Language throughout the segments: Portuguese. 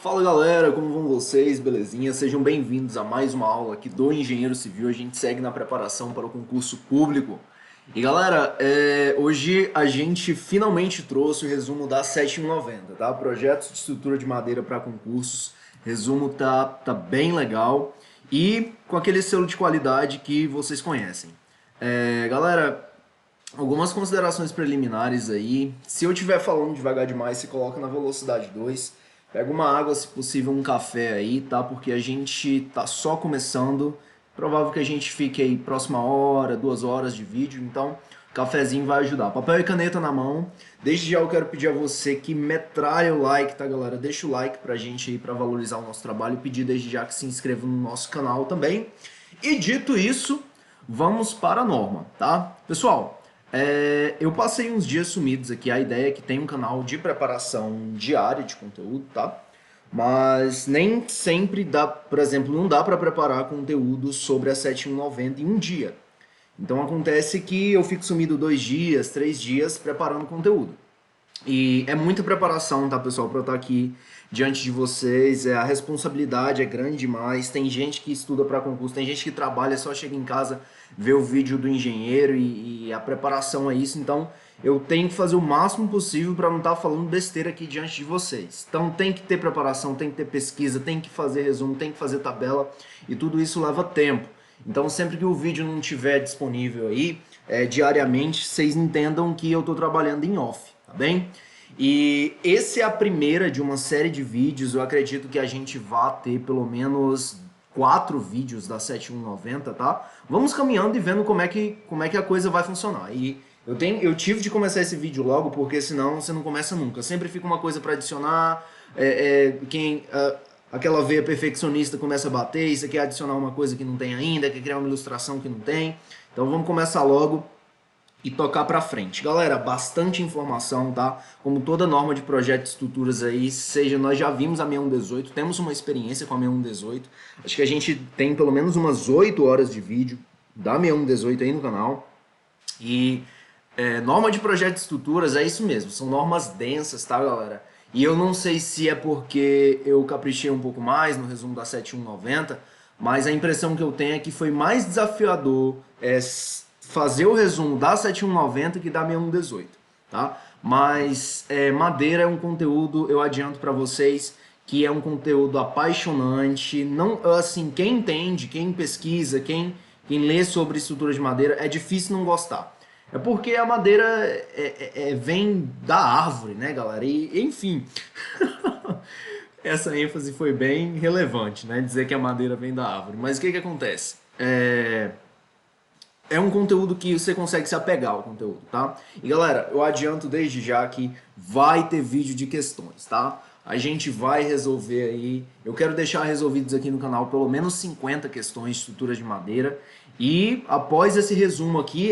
Fala galera, como vão vocês? Belezinha? Sejam bem-vindos a mais uma aula aqui do Engenheiro Civil. A gente segue na preparação para o concurso público. E galera, hoje a gente finalmente trouxe o resumo da 7190, tá? Projetos de estrutura de madeira para concursos. Resumo tá bem legal e com aquele selo de qualidade que vocês conhecem. Galera, algumas considerações preliminares aí. Se eu estiver falando devagar demais, se coloca na velocidade 2. Pega uma água, se possível um café aí, tá? Porque a gente tá só começando. Provável que a gente fique aí próxima hora, 2 horas de vídeo, então cafezinho vai ajudar. Papel e caneta na mão. Desde já eu quero pedir a você que metralhe o like, tá galera? Deixa o like pra gente aí, pra valorizar o nosso trabalho e pedir desde já que se inscreva no nosso canal também. E dito isso, vamos para a norma, tá? Pessoal, eu passei uns dias sumidos aqui, a ideia é que tem um canal de preparação diária de conteúdo, tá? Mas nem sempre dá, por exemplo, não dá para preparar conteúdo sobre a 7190 em um dia. Então acontece que eu fico sumido 2 dias, 3 dias preparando conteúdo. E é muita preparação, tá, pessoal, para eu estar aqui diante de vocês. A responsabilidade é grande demais. Tem gente que estuda para concurso, tem gente que trabalha, só chega em casa, vê o vídeo do engenheiro e a preparação é isso. Então, eu tenho que fazer o máximo possível para não estar falando besteira aqui diante de vocês. Então, tem que ter preparação, tem que ter pesquisa, tem que fazer resumo, tem que fazer tabela e tudo isso leva tempo. Então, sempre que o vídeo não estiver disponível aí, diariamente, vocês entendam que eu estou trabalhando em off, tá bem? E esse é a primeira de uma série de vídeos. Eu acredito que a gente vai ter pelo menos 4 vídeos da 7190, tá? Vamos caminhando e vendo como é que a coisa vai funcionar. E eu tive de começar esse vídeo logo, porque senão você não começa nunca. Sempre fica uma coisa para adicionar, aquela veia perfeccionista começa a bater, e você quer adicionar uma coisa que não tem ainda, quer criar uma ilustração que não tem. Então vamos começar logo e tocar para frente. Galera, bastante informação, tá? Como toda norma de projeto de estruturas aí, seja, nós já vimos a 6118, temos uma experiência com a 6118, acho que a gente tem pelo menos umas 8 horas de vídeo da 6118 aí no canal. E norma de projeto de estruturas é isso mesmo, são normas densas, tá, galera? E eu não sei se é porque eu caprichei um pouco mais no resumo da 7190, mas a impressão que eu tenho é que foi mais desafiador fazer o resumo da 7190 que da 6118, tá? Mas madeira é um conteúdo, eu adianto para vocês, que é um conteúdo apaixonante. Não, assim, quem entende, quem pesquisa, quem lê sobre estrutura de madeira, é difícil não gostar. É porque a madeira vem da árvore, né, galera? E enfim, essa ênfase foi bem relevante, né? Dizer que a madeira vem da árvore. Mas o que acontece? É um conteúdo que você consegue se apegar ao conteúdo, tá? E galera, eu adianto desde já que vai ter vídeo de questões, tá? A gente vai resolver aí, eu quero deixar resolvidos aqui no canal pelo menos 50 questões de estruturas de madeira. E após esse resumo aqui,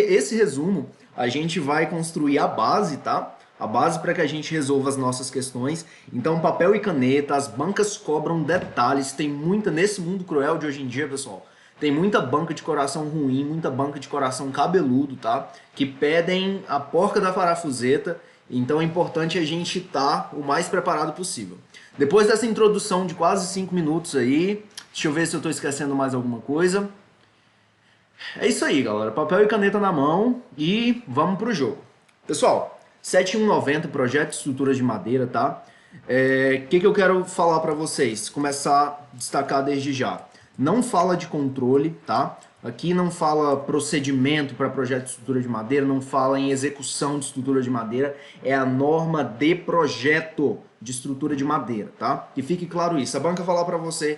a gente vai construir a base, tá? A base para que a gente resolva as nossas questões. Então, papel e caneta, as bancas cobram detalhes, tem muita, nesse mundo cruel de hoje em dia, pessoal, tem muita banca de coração ruim, muita banca de coração cabeludo, tá? Que pedem a porca da parafuseta, então é importante a gente estar o mais preparado possível. Depois dessa introdução de quase 5 minutos aí, deixa eu ver se eu estou esquecendo mais alguma coisa. É isso aí, galera. Papel e caneta na mão e vamos pro jogo. Pessoal, 7190, projeto de estruturas de madeira, tá? Que eu quero falar para vocês? Começar a destacar desde já. Não fala de controle, tá? Aqui não fala procedimento para projeto de estrutura de madeira, não fala em execução de estrutura de madeira, é a norma de projeto de estrutura de madeira, tá? Que fique claro isso. A banca falar para você,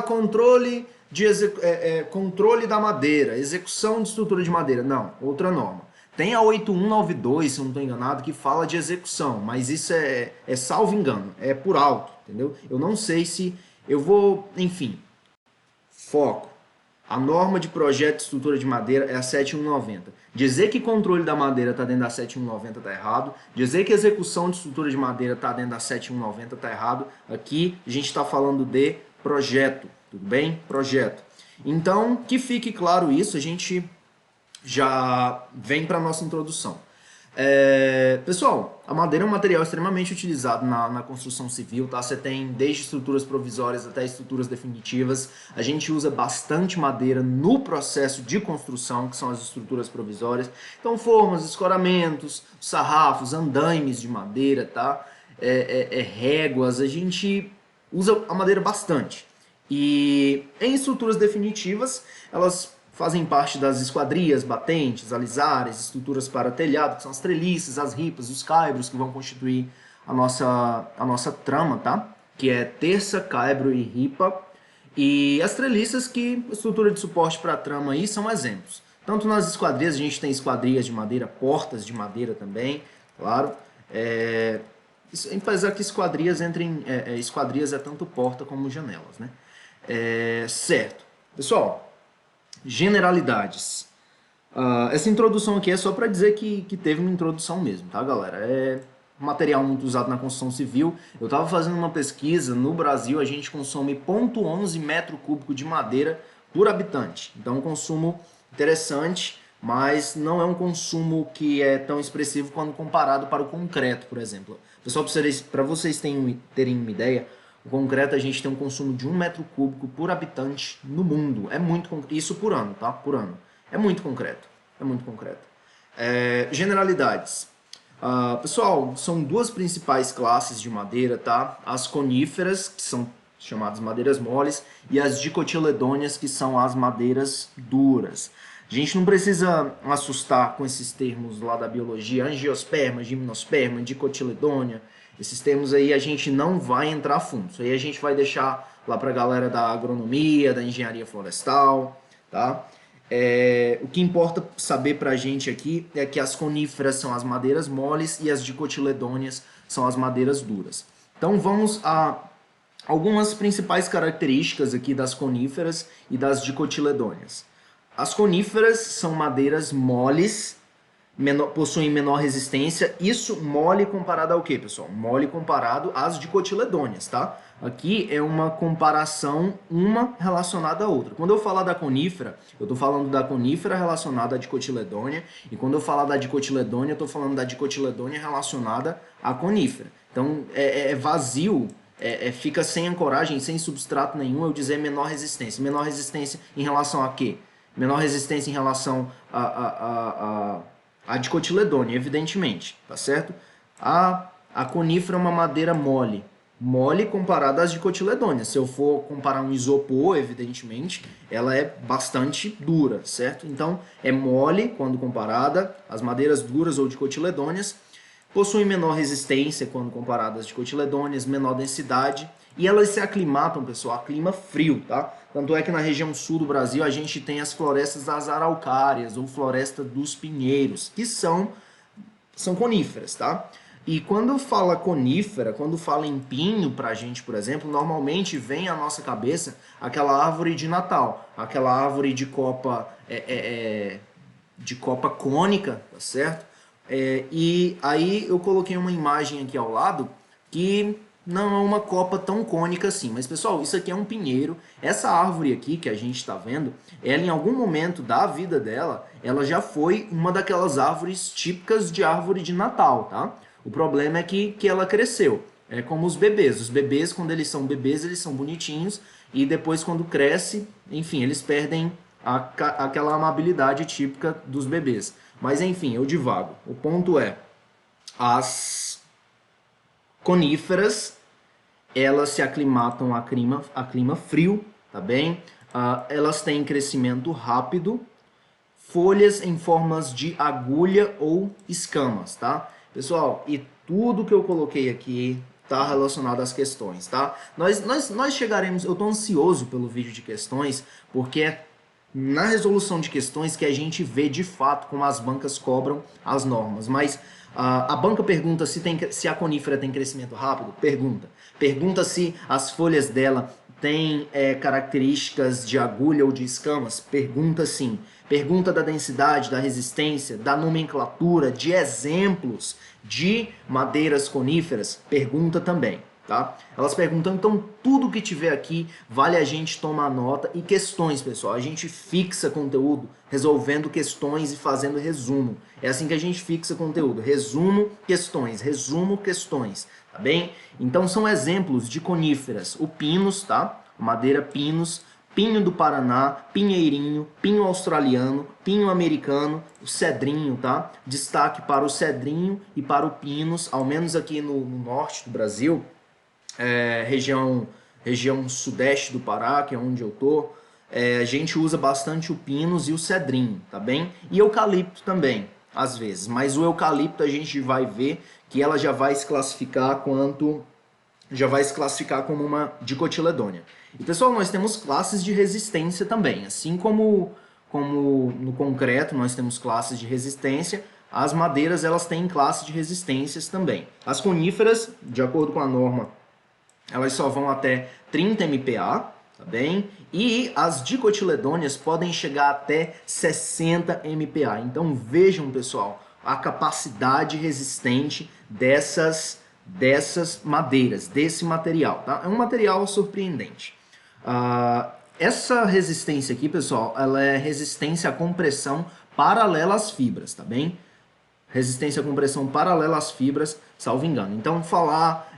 controle controle da madeira, execução de estrutura de madeira. Não, outra norma. Tem a 8192, se eu não estou enganado, que fala de execução, mas isso é salvo engano, é por alto, entendeu? Eu não sei se eu vou, enfim. Foco. A norma de projeto de estrutura de madeira é a 7190. Dizer que controle da madeira está dentro da 7190 está errado. Dizer que execução de estrutura de madeira está dentro da 7190 está errado. Aqui a gente está falando de projeto, tudo bem? Projeto. Então, que fique claro isso, a gente já vem para a nossa introdução. Pessoal, a madeira é um material extremamente utilizado na construção civil, tá? Você tem desde estruturas provisórias até estruturas definitivas. A gente usa bastante madeira no processo de construção, que são as estruturas provisórias. Então, formas, escoramentos, sarrafos, andaimes de madeira, tá? Réguas, a gente usa a madeira bastante. E em estruturas definitivas, elas fazem parte das esquadrias, batentes, alisares, estruturas para telhado, que são as treliças, as ripas, os caibros que vão constituir a nossa trama, tá? Que é terça, caibro e ripa. E as treliças, que estrutura de suporte para a trama aí, são exemplos. Tanto nas esquadrias, a gente tem esquadrias de madeira, portas de madeira também, claro. Apesar que esquadrias esquadrias é tanto porta como janelas, né? Certo. Pessoal, generalidades. Essa introdução aqui é só para dizer que teve uma introdução mesmo, tá, galera? É um material muito usado na construção civil. Eu estava fazendo uma pesquisa, no Brasil a gente consome 0,11 metro cúbico de madeira por habitante. Então, um consumo interessante, mas não é um consumo que é tão expressivo quando comparado para o concreto, por exemplo. Pessoal, para vocês terem uma ideia, o concreto a gente tem um consumo de 1 metro cúbico por habitante no mundo. É muito concreto. Isso por ano, tá? Por ano. É muito concreto. É muito concreto. Generalidades. Pessoal, são duas principais classes de madeira, tá? As coníferas, que são chamadas madeiras moles, e as dicotiledôneas, que são as madeiras duras. A gente não precisa assustar com esses termos lá da biologia, angiosperma, gimnosperma, dicotiledônia. Esses termos aí a gente não vai entrar a fundo. Isso aí a gente vai deixar lá para a galera da agronomia, da engenharia florestal, tá? O que importa saber para a gente aqui é que as coníferas são as madeiras moles e as dicotiledôneas são as madeiras duras. Então vamos a algumas principais características aqui das coníferas e das dicotiledôneas. As coníferas são madeiras moles, possuem menor resistência. Isso mole comparado ao que, pessoal? Mole comparado às dicotiledôneas, tá? Aqui é uma comparação, uma relacionada à outra. Quando eu falar da conífera, eu estou falando da conífera relacionada à dicotiledônia, e quando eu falar da dicotiledônia, eu estou falando da dicotiledônia relacionada à conífera. Então é vazio, fica sem ancoragem, sem substrato nenhum, eu dizer menor resistência. Menor resistência em relação a quê? Menor resistência em relação a dicotiledônia, evidentemente, tá certo? A conífera é uma madeira mole, mole comparada às dicotiledôneas. Se eu for comparar um isopor, evidentemente, ela é bastante dura, certo? Então, é mole quando comparada às madeiras duras ou dicotiledôneas, possuem menor resistência quando comparadas às dicotiledôneas, menor densidade, e elas se aclimatam, pessoal, a clima frio, tá? Tanto é que na região sul do Brasil a gente tem as florestas das araucárias ou floresta dos pinheiros, que são coníferas, tá? E quando fala conífera, quando fala em pinho pra gente, por exemplo, normalmente vem à nossa cabeça aquela árvore de Natal, aquela árvore de copa, de copa cônica, tá certo? E aí eu coloquei uma imagem aqui ao lado que não é uma copa tão cônica assim. Mas, pessoal, isso aqui é um pinheiro. Essa árvore aqui que a gente está vendo, ela em algum momento da vida dela, ela já foi uma daquelas árvores típicas de árvore de Natal, tá? O problema é que ela cresceu. É como os bebês. Os bebês, quando eles são bebês, eles são bonitinhos. E depois, quando cresce, enfim, eles perdem aquela amabilidade típica dos bebês. Mas, enfim, eu divago. O ponto é, as coníferas, elas se aclimatam a clima frio, tá bem? Elas têm crescimento rápido, folhas em formas de agulha ou escamas, tá? Pessoal, e tudo que eu coloquei aqui tá relacionado às questões, tá? Nós chegaremos, eu tô ansioso pelo vídeo de questões, porque é na resolução de questões que a gente vê de fato como as bancas cobram as normas. Mas a banca pergunta se a conífera tem crescimento rápido? Pergunta se as folhas dela têm características de agulha ou de escamas? Pergunta sim. Pergunta da densidade, da resistência, da nomenclatura, de exemplos de madeiras coníferas? Pergunta também, tá? Elas perguntam, então tudo que tiver aqui vale a gente tomar nota e questões, pessoal. A gente fixa conteúdo resolvendo questões e fazendo resumo. É assim que a gente fixa conteúdo, resumo, questões, tá bem? Então são exemplos de coníferas, o pinus, tá? Madeira pinus, pinho do Paraná, pinheirinho, pinho australiano, pinho americano, o cedrinho, tá? Destaque para o cedrinho e para o pinus, ao menos aqui no norte do Brasil, região sudeste do Pará, que é onde eu tô, a gente usa bastante o pinus e o cedrinho, tá bem? E eucalipto também, às vezes, mas o eucalipto a gente vai ver que ela já vai se classificar como uma dicotiledônia. E pessoal, nós temos classes de resistência também, assim como no concreto nós temos classes de resistência, as madeiras elas têm classes de resistências também. As coníferas, de acordo com a norma, elas só vão até 30 MPa, tá bem? E as dicotiledôneas podem chegar até 60 MPa. Então vejam, pessoal, a capacidade resistente dessas madeiras, desse material, tá? É um material surpreendente. Essa resistência aqui, pessoal, ela é resistência à compressão paralela às fibras, tá bem? Resistência à compressão paralela às fibras, salvo engano. Então, falar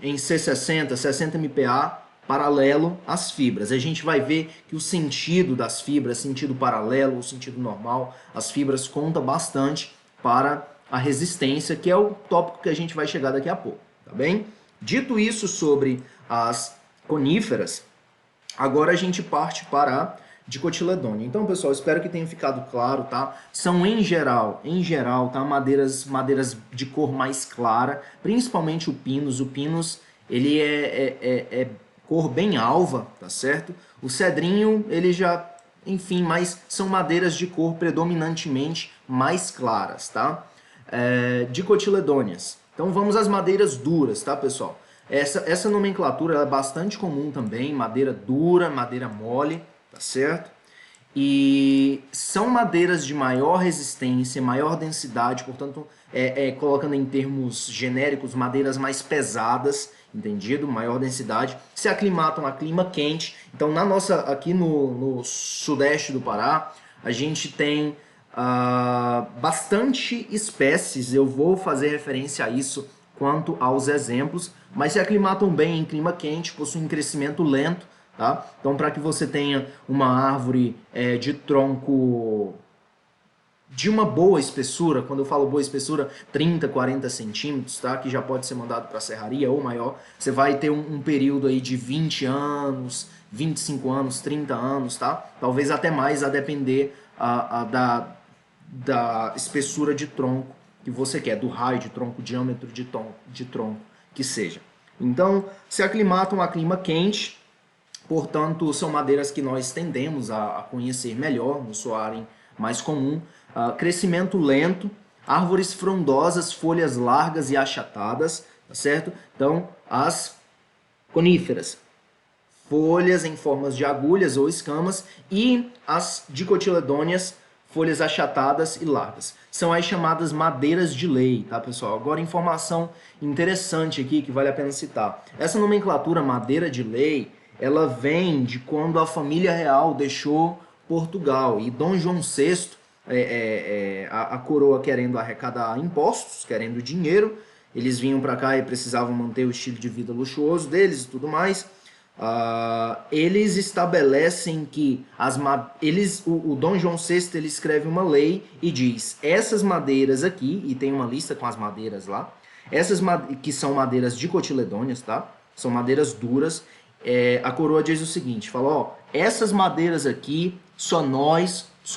em C60, 60 MPa, paralelo às fibras. A gente vai ver que o sentido das fibras, sentido paralelo, o sentido normal, as fibras conta bastante para a resistência, que é o tópico que a gente vai chegar daqui a pouco, tá bem? Dito isso sobre as coníferas, agora a gente parte para a dicotiledônia. Então, pessoal, espero que tenha ficado claro, tá? São em geral, tá? Madeiras de cor mais clara, principalmente o pinus. O pinus, ele é cor bem alva, tá certo? O cedrinho, ele já, enfim, mas são madeiras de cor predominantemente mais claras, tá? Dicotiledôneas. Então vamos às madeiras duras, tá, pessoal? Essa nomenclatura é bastante comum também, madeira dura, madeira mole, tá certo? E são madeiras de maior resistência, maior densidade, portanto, colocando em termos genéricos, madeiras mais pesadas, entendido? Maior densidade, se aclimatam a clima quente. Então, aqui no sudeste do Pará, a gente tem bastante espécies, eu vou fazer referência a isso quanto aos exemplos, mas se aclimatam bem em clima quente, possuem crescimento lento, tá? Então, para que você tenha uma árvore de tronco de uma boa espessura, quando eu falo boa espessura, 30, 40 centímetros, tá? Que já pode ser mandado para a serraria ou maior, você vai ter um período aí de 20 anos, 25 anos, 30 anos, tá? Talvez até mais, a depender da espessura de tronco que você quer, do raio de tronco, diâmetro de tronco que seja. Então, se aclimatam a clima quente, portanto, são madeiras que nós tendemos a conhecer melhor, no soarem mais comum. Crescimento lento, árvores frondosas, folhas largas e achatadas, tá certo? Então, as coníferas, folhas em formas de agulhas ou escamas, e as dicotiledôneas, folhas achatadas e largas. São as chamadas madeiras de lei, tá, pessoal? Agora, informação interessante aqui que vale a pena citar. Essa nomenclatura madeira de lei, ela vem de quando a família real deixou Portugal e Dom João VI, a coroa querendo arrecadar impostos, querendo dinheiro, eles vinham para cá e precisavam manter o estilo de vida luxuoso deles e tudo mais. Eles estabelecem que o Dom João VI ele escreve uma lei e diz: essas madeiras aqui, e tem uma lista com as madeiras lá, que são madeiras dicotiledôneas, tá? São madeiras duras. A coroa diz o seguinte, fala, ó, essas madeiras aqui, só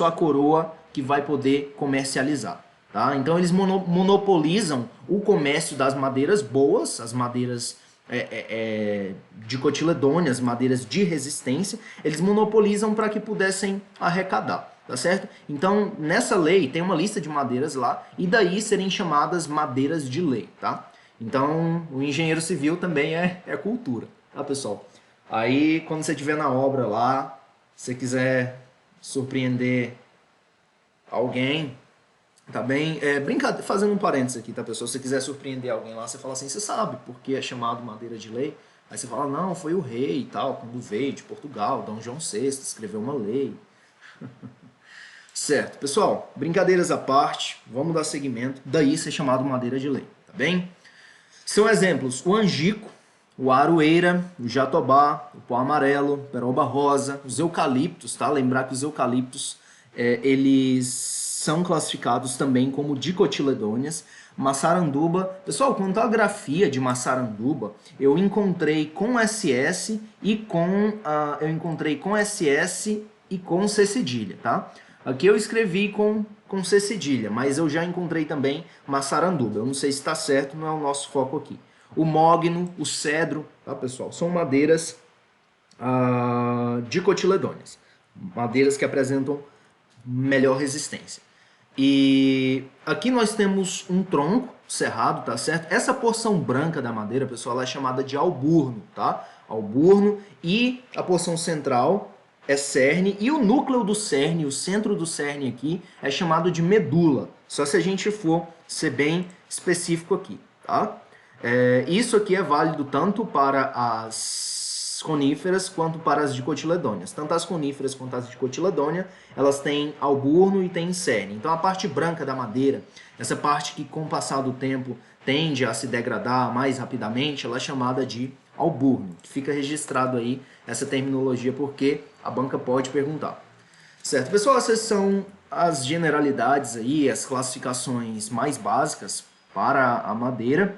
a coroa que vai poder comercializar, tá? Então eles monopolizam o comércio das madeiras boas, as madeiras dicotiledôneas, madeiras de resistência, eles monopolizam para que pudessem arrecadar, tá certo? Então, nessa lei tem uma lista de madeiras lá, e daí serem chamadas madeiras de lei, tá? Então, o engenheiro civil também é cultura, tá, pessoal? Aí, quando você estiver na obra lá, se você quiser surpreender alguém, Tá bem? Fazendo um parênteses aqui, tá, pessoal? Se você quiser surpreender alguém lá, você fala assim, você sabe por que é chamado madeira de lei? Aí você fala, não, foi o rei e tal, quando veio de Portugal, Dom João VI, escreveu uma lei. Certo, pessoal, brincadeiras à parte, vamos dar seguimento, daí ser chamado madeira de lei, tá bem? São exemplos o angico, o aroeira, o jatobá, o pau amarelo, peroba rosa, os eucaliptos, tá? Lembrar que os eucaliptos, eles são classificados também como dicotiledôneas. Massaranduba, pessoal, quanto à grafia de Massaranduba, eu encontrei com SS e com C cedilha, tá? Aqui eu escrevi com C cedilha, mas eu já encontrei também Massaranduba. Eu não sei se está certo, não é o nosso foco aqui. O mogno, o cedro, tá, pessoal? São madeiras dicotiledôneas. Madeiras que apresentam melhor resistência. E aqui nós temos um tronco cerrado, tá certo? Essa porção branca da madeira, pessoal, ela é chamada de alburno, tá? Alburno, e a porção central é cerne, e o núcleo do cerne, o centro do cerne aqui, é chamado de medula. Só se a gente for ser bem específico aqui, tá? Isso aqui é válido tanto para as coníferas quanto para as dicotiledôneas. Tanto as coníferas quanto as dicotiledôneas, elas têm alburno e têm cerne. Então a parte branca da madeira, essa parte que com o passar do tempo tende a se degradar mais rapidamente, ela é chamada de alburno. Fica registrado aí essa terminologia porque a banca pode perguntar. Certo, pessoal, essas são as generalidades aí, as classificações mais básicas para a madeira.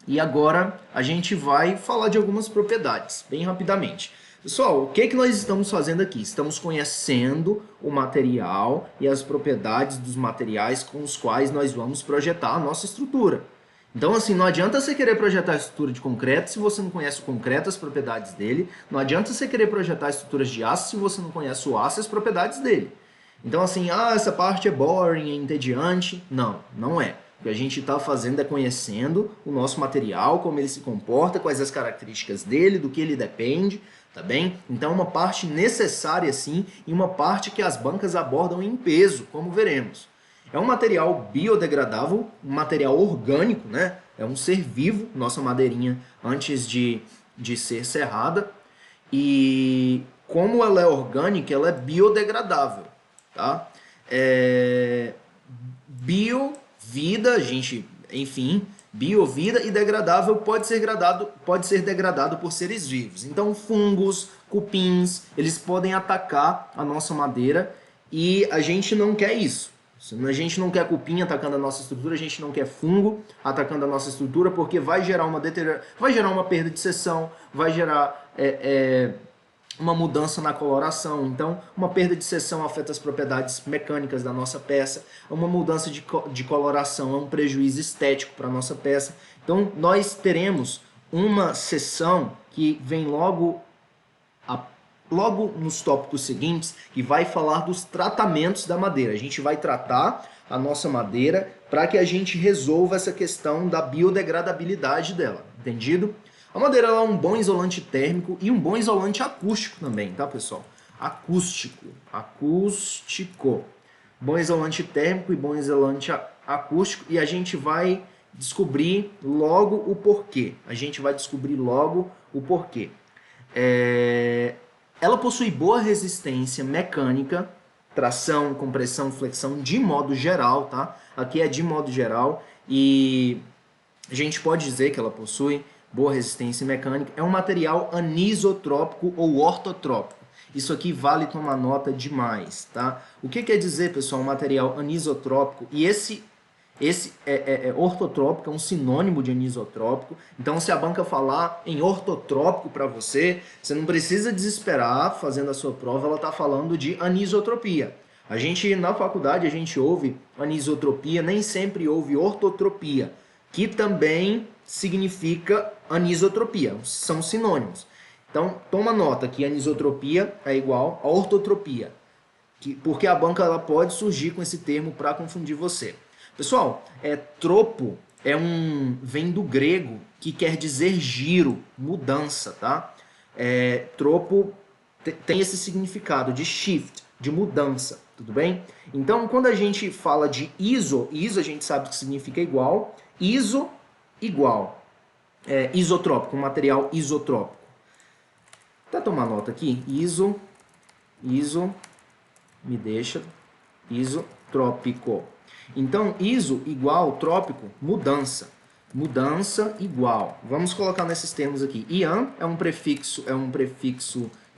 E agora a gente vai falar de algumas propriedades, bem rapidamente. Pessoal, o que nós estamos fazendo aqui? Estamos conhecendo o material e as propriedades dos materiais com os quais nós vamos projetar a nossa estrutura. Então, assim, não adianta você querer projetar a estrutura de concreto se você não conhece o concreto, as propriedades dele. Não adianta você querer projetar estruturas de aço se você não conhece o aço e as propriedades dele. Então, assim, essa parte é boring, é entediante. Não, não é. O que a gente está fazendo é conhecendo o nosso material, como ele se comporta, quais as características dele, do que ele depende, tá bem? Então, uma parte necessária, sim, e uma parte que as bancas abordam em peso, como veremos. É um material biodegradável, um material orgânico, né? É um ser vivo, nossa madeirinha, antes de ser serrada. E como ela é orgânica, ela é biodegradável, tá? Biovida, gente, enfim, biovida e degradável pode ser degradado por seres vivos. Então, fungos, cupins, eles podem atacar a nossa madeira e a gente não quer isso. A gente não quer cupim atacando a nossa estrutura, a gente não quer fungo atacando a nossa estrutura, porque vai gerar uma perda de seção, vai gerar uma mudança na coloração. Então, uma perda de seção afeta as propriedades mecânicas da nossa peça, uma mudança de coloração é um prejuízo estético para a nossa peça. Então, nós teremos uma seção que vem logo nos tópicos seguintes, que vai falar dos tratamentos da madeira. A gente vai tratar a nossa madeira para que a gente resolva essa questão da biodegradabilidade dela, entendido? A madeira é um bom isolante térmico e um bom isolante acústico também, tá, pessoal? Acústico. Bom isolante térmico e bom isolante acústico, e a gente vai descobrir logo o porquê. Ela possui boa resistência mecânica, tração, compressão, flexão, de modo geral, tá? Aqui é de modo geral, e a gente pode dizer que ela possui boa resistência mecânica. É um material anisotrópico ou ortotrópico. Isso aqui vale tomar nota demais, tá? O que quer dizer, pessoal, um material anisotrópico? E esse ortotrópico é um sinônimo de anisotrópico. Então, se a banca falar em ortotrópico para você, você não precisa desesperar fazendo a sua prova, ela está falando de anisotropia. Na faculdade, a gente ouve anisotropia, nem sempre ouve ortotropia, que também significa anisotropia, são sinônimos. Então, toma nota que anisotropia é igual a ortotropia, porque a banca ela pode surgir com esse termo para confundir você. Pessoal, tropo vem do grego, que quer dizer giro, mudança, tá? Tropo tem esse significado de shift, de mudança, Tudo bem? Então, quando a gente fala de iso a gente sabe que significa igual, iso, igual, isotrópico, um material isotrópico. Vou tomar nota aqui, iso, me deixa, isotrópico. Então, iso igual, trópico, mudança. Mudança igual. Vamos colocar nesses termos aqui. Ian é um prefixo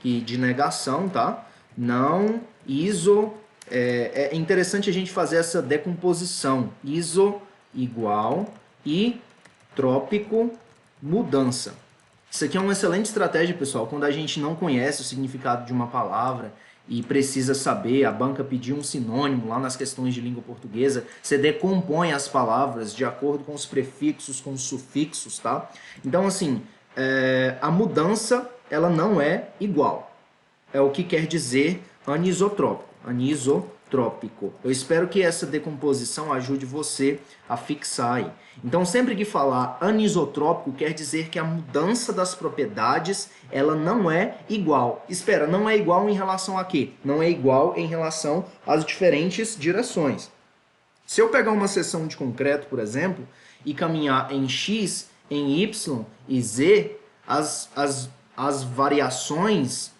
de negação, tá? Não, iso. É interessante a gente fazer essa decomposição. Iso igual e trópico, mudança. Isso aqui é uma excelente estratégia, pessoal, quando a gente não conhece o significado de uma palavra e precisa saber, a banca pediu um sinônimo lá nas questões de língua portuguesa, você decompõe as palavras de acordo com os prefixos, com os sufixos, tá? Então, assim, a mudança, ela não é igual. É o que quer dizer anisotrópico, anisotrópico. Eu espero que essa decomposição ajude você a fixar aí. Então, sempre que falar anisotrópico, quer dizer que a mudança das propriedades, ela não é igual. Espera, não é igual em relação a quê? Não é igual em relação às diferentes direções. Se eu pegar uma seção de concreto, por exemplo, e caminhar em X, em Y e Z, as variações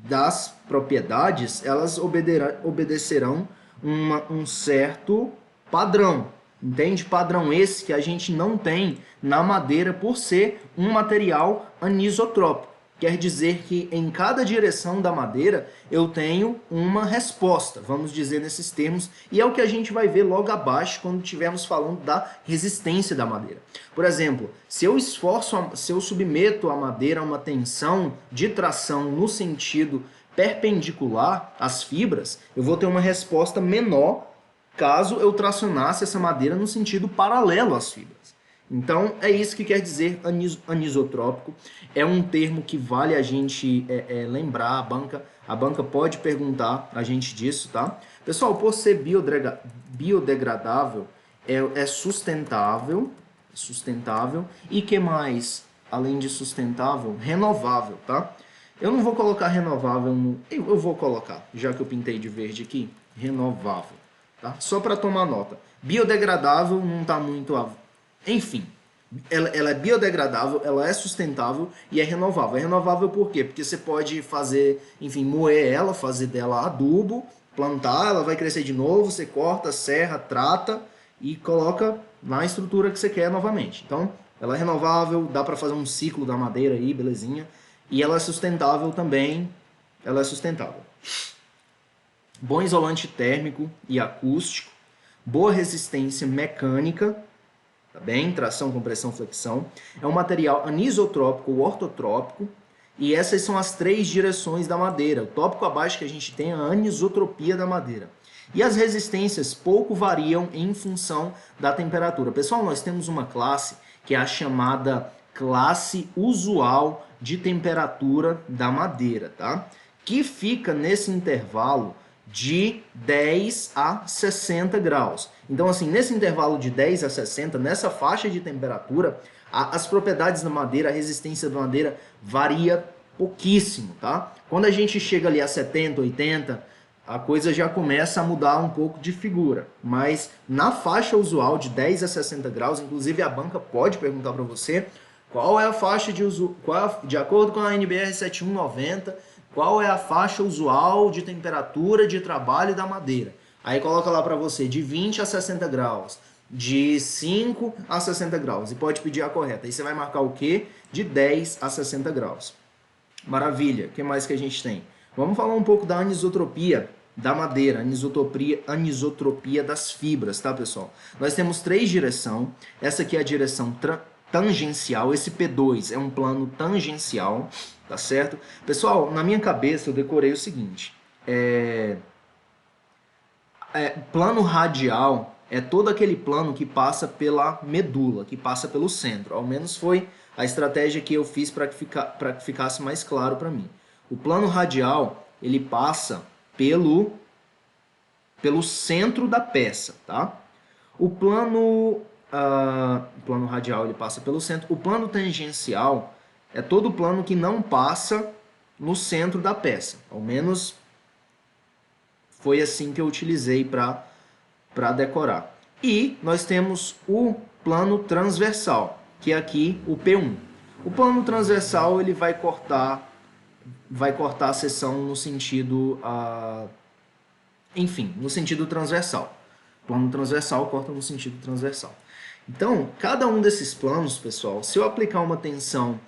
das propriedades, elas obedecerão um certo padrão. Entende? Padrão esse que a gente não tem na madeira por ser um material anisotrópico. Quer dizer que em cada direção da madeira eu tenho uma resposta, vamos dizer nesses termos, e é o que a gente vai ver logo abaixo quando estivermos falando da resistência da madeira. Por exemplo, se eu submeto a madeira a uma tensão de tração no sentido perpendicular às fibras, eu vou ter uma resposta menor caso eu tracionasse essa madeira no sentido paralelo às fibras. Então, é isso que quer dizer anisotrópico. É um termo que vale a gente lembrar, a banca pode perguntar a gente disso, tá? Pessoal, por ser biodegradável, é sustentável, e que mais, além de sustentável, renovável, tá? Eu não vou colocar renovável no... Eu vou colocar, já que eu pintei de verde aqui, renovável. Tá? Só para tomar nota. Biodegradável não está muito... Enfim, ela é biodegradável, ela é sustentável e é renovável. É renovável por quê? Porque você pode fazer, enfim, moer ela, fazer dela adubo, plantar, ela vai crescer de novo, você corta, serra, trata e coloca na estrutura que você quer novamente. Então, ela é renovável, dá para fazer um ciclo da madeira aí, belezinha. E ela é sustentável também, ela é sustentável. Bom isolante térmico e acústico, boa resistência mecânica, tá bem? Tração, compressão, flexão. É um material anisotrópico ou ortotrópico, e essas são as três direções da madeira. O tópico abaixo que a gente tem é a anisotropia da madeira. E as resistências pouco variam em função da temperatura. Pessoal, nós temos uma classe que é a chamada classe usual de temperatura da madeira, tá? Que fica nesse intervalo de 10 a 60 graus. Então, assim, nesse intervalo de 10 a 60, nessa faixa de temperatura, as propriedades da madeira, a resistência da madeira varia pouquíssimo, tá? Quando a gente chega ali a 70, 80, a coisa já começa a mudar um pouco de figura. Mas na faixa usual de 10 a 60 graus, inclusive a banca pode perguntar para você qual é a faixa de uso, de acordo com a NBR 7190, qual é a faixa usual de temperatura de trabalho da madeira. Aí coloca lá para você de 20 a 60 graus, de 5 a 60 graus. E pode pedir a correta. Aí você vai marcar o quê? De 10 a 60 graus. Maravilha. O que mais que a gente tem? Vamos falar um pouco da anisotropia da madeira, anisotropia das fibras, tá, pessoal? Nós temos três direções. Essa aqui é a direção tangencial. Esse P2 é um plano tangencial. Tá certo? Pessoal, na minha cabeça eu decorei o seguinte. Plano radial é todo aquele plano que passa pela medula, que passa pelo centro. Ao menos foi a estratégia que eu fiz para que ficasse mais claro para mim. O plano radial, ele passa pelo centro da peça, tá? O plano radial, ele passa pelo centro. O plano tangencial é todo plano que não passa no centro da peça. Ao menos foi assim que eu utilizei para decorar. E nós temos o plano transversal, que é aqui o P1. O plano transversal ele vai cortar a seção no sentido, enfim, no sentido transversal. O plano transversal corta no sentido transversal. Então, cada um desses planos, pessoal, se eu aplicar uma tensão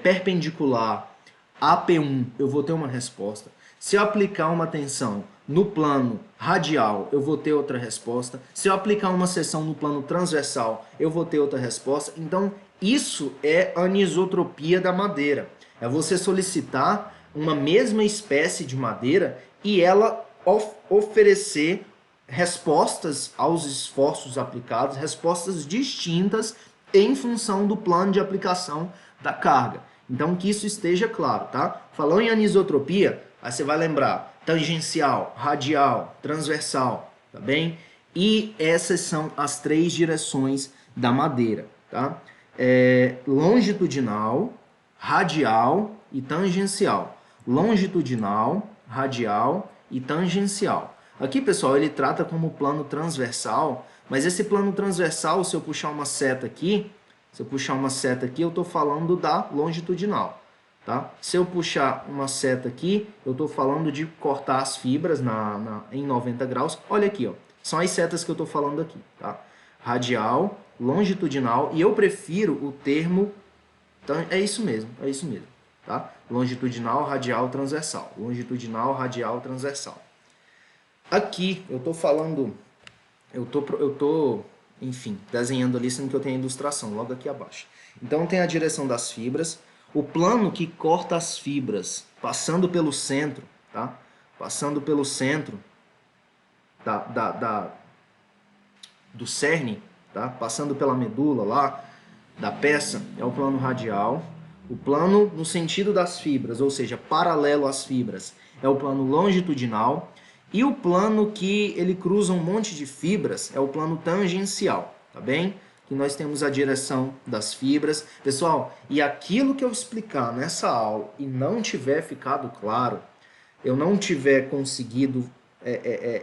perpendicular a P1, eu vou ter uma resposta. Se eu aplicar uma tensão no plano radial, eu vou ter outra resposta. Se eu aplicar uma seção no plano transversal, eu vou ter outra resposta. Então, isso é anisotropia da madeira. É você solicitar uma mesma espécie de madeira e ela oferecer respostas aos esforços aplicados, respostas distintas em função do plano de aplicação da carga. Então, que isso esteja claro, tá? Falando em anisotropia, aí você vai lembrar tangencial, radial, transversal, tá bem? E essas são as 3 direções da madeira, tá? Longitudinal, radial e tangencial. Longitudinal, radial e tangencial. Aqui, pessoal, ele trata como plano transversal, mas esse plano transversal, se eu puxar uma seta aqui, eu estou falando da longitudinal. Tá? Se eu puxar uma seta aqui, eu estou falando de cortar as fibras em 90 graus. Olha aqui, ó, são as setas que eu estou falando aqui. Tá? Radial, longitudinal, e eu prefiro o termo... Então, é isso mesmo. Tá? Longitudinal, radial, transversal. Longitudinal, radial, transversal. Aqui eu estou falando... enfim, desenhando ali, sendo que eu tenho a ilustração logo aqui abaixo. Então tem a direção das fibras, o plano que corta as fibras, passando pelo centro, tá? Passando pelo centro do cerne, tá? Passando pela medula lá, da peça, é o plano radial. O plano no sentido das fibras, ou seja, paralelo às fibras, é o plano longitudinal. E o plano que ele cruza um monte de fibras é o plano tangencial, tá bem? Que nós temos a direção das fibras. Pessoal, e aquilo que eu explicar nessa aula e não tiver ficado claro, eu não tiver conseguido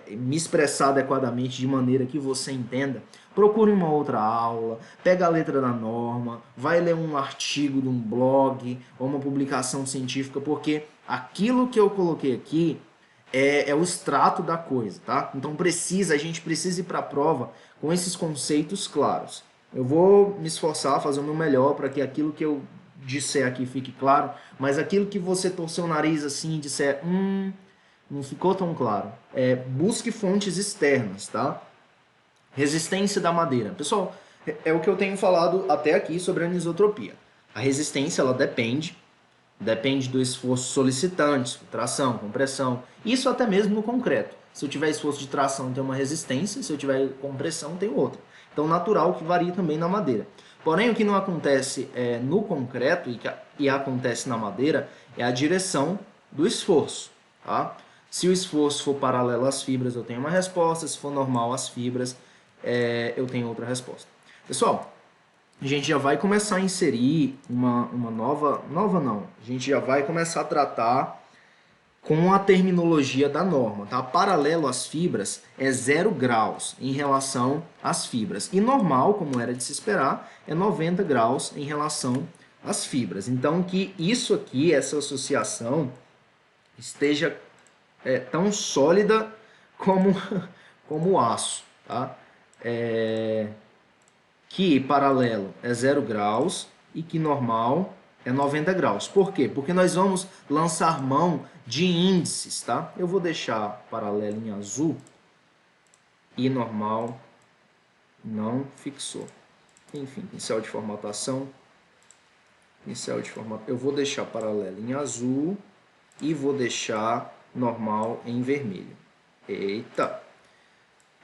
me expressar adequadamente de maneira que você entenda, procure uma outra aula, pega a letra da norma, vai ler um artigo de um blog ou uma publicação científica, porque aquilo que eu coloquei aqui é o extrato da coisa, tá? Então a gente precisa ir para a prova com esses conceitos claros. Eu vou me esforçar, fazer o meu melhor para que aquilo que eu disser aqui fique claro, mas aquilo que você torceu o nariz assim e disser, não ficou tão claro, busque fontes externas, tá? Resistência da madeira. Pessoal, é o que eu tenho falado até aqui sobre a anisotropia. A resistência, ela depende do esforço solicitante, tração, compressão, isso até mesmo no concreto. Se eu tiver esforço de tração, tem uma resistência, se eu tiver compressão, tem outra. Então, natural que varia também na madeira. Porém, o que não acontece no concreto e acontece na madeira é a direção do esforço. Tá? Se o esforço for paralelo às fibras, eu tenho uma resposta. Se for normal às fibras, eu tenho outra resposta. Pessoal, a gente já vai começar a inserir uma nova não, a gente já vai começar a tratar com a terminologia da norma, tá? Paralelo às fibras é 0 graus em relação às fibras, e normal, como era de se esperar, é 90 graus em relação às fibras. Então, que isso aqui, essa associação, esteja tão sólida como o aço, tá? Que paralelo é 0 graus e que normal é 90 graus. Por quê? Porque nós vamos lançar mão de índices, tá? Eu vou deixar paralelo em azul e normal não fixou. Enfim, pincel de formatação. Eu vou deixar paralelo em azul e vou deixar normal em vermelho. Eita!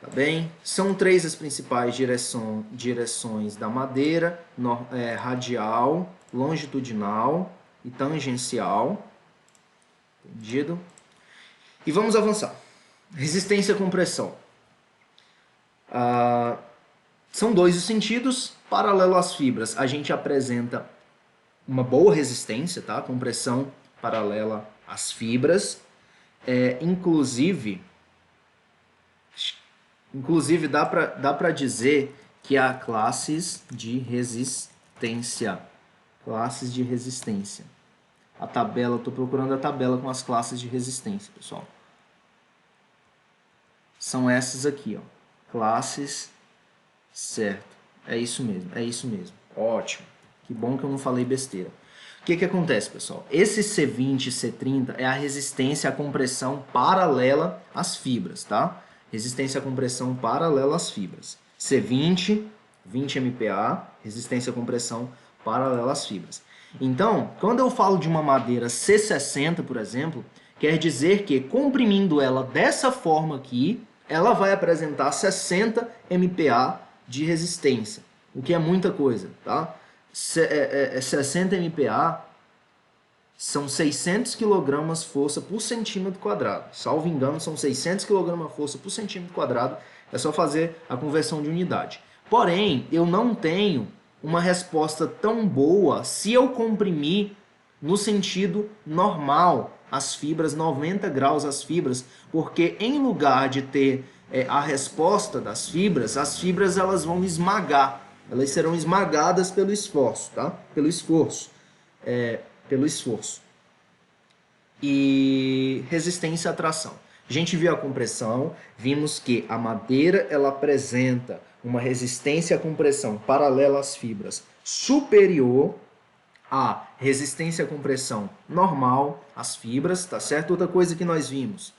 Tá bem? São 3 as principais direções da madeira, radial, longitudinal e tangencial. Entendido? E vamos avançar. Resistência à compressão. São 2 os sentidos. Paralelo às fibras, a gente apresenta uma boa resistência, tá? Compressão paralela às fibras. Inclusive, Inclusive, dá para dizer que há classes de resistência. Classes de resistência. A tabela, estou procurando a tabela com as classes de resistência, pessoal. São essas aqui, ó. Classes, certo. É isso mesmo, é isso mesmo. Ótimo. Que bom que eu não falei besteira. O que acontece, pessoal? Esse C20 e C30 é a resistência à compressão paralela às fibras, tá? Resistência à compressão paralela às fibras. C20, 20 MPa, resistência à compressão paralela às fibras. Então, quando eu falo de uma madeira C60, por exemplo, quer dizer que comprimindo ela dessa forma aqui, ela vai apresentar 60 MPa de resistência, o que é muita coisa, tá? 60 MPa são 600 kg força por centímetro quadrado. Salvo engano, são 600 kg força por centímetro quadrado. É só fazer a conversão de unidade. Porém, eu não tenho uma resposta tão boa se eu comprimir no sentido normal as fibras, 90 graus as fibras, porque em lugar de ter a resposta das fibras, as fibras elas vão esmagar. Elas serão esmagadas pelo esforço, tá? Pelo esforço. E resistência à tração. A gente viu a compressão, vimos que a madeira ela apresenta uma resistência à compressão paralela às fibras superior à resistência à compressão normal às fibras, tá certo? Outra coisa que nós vimos,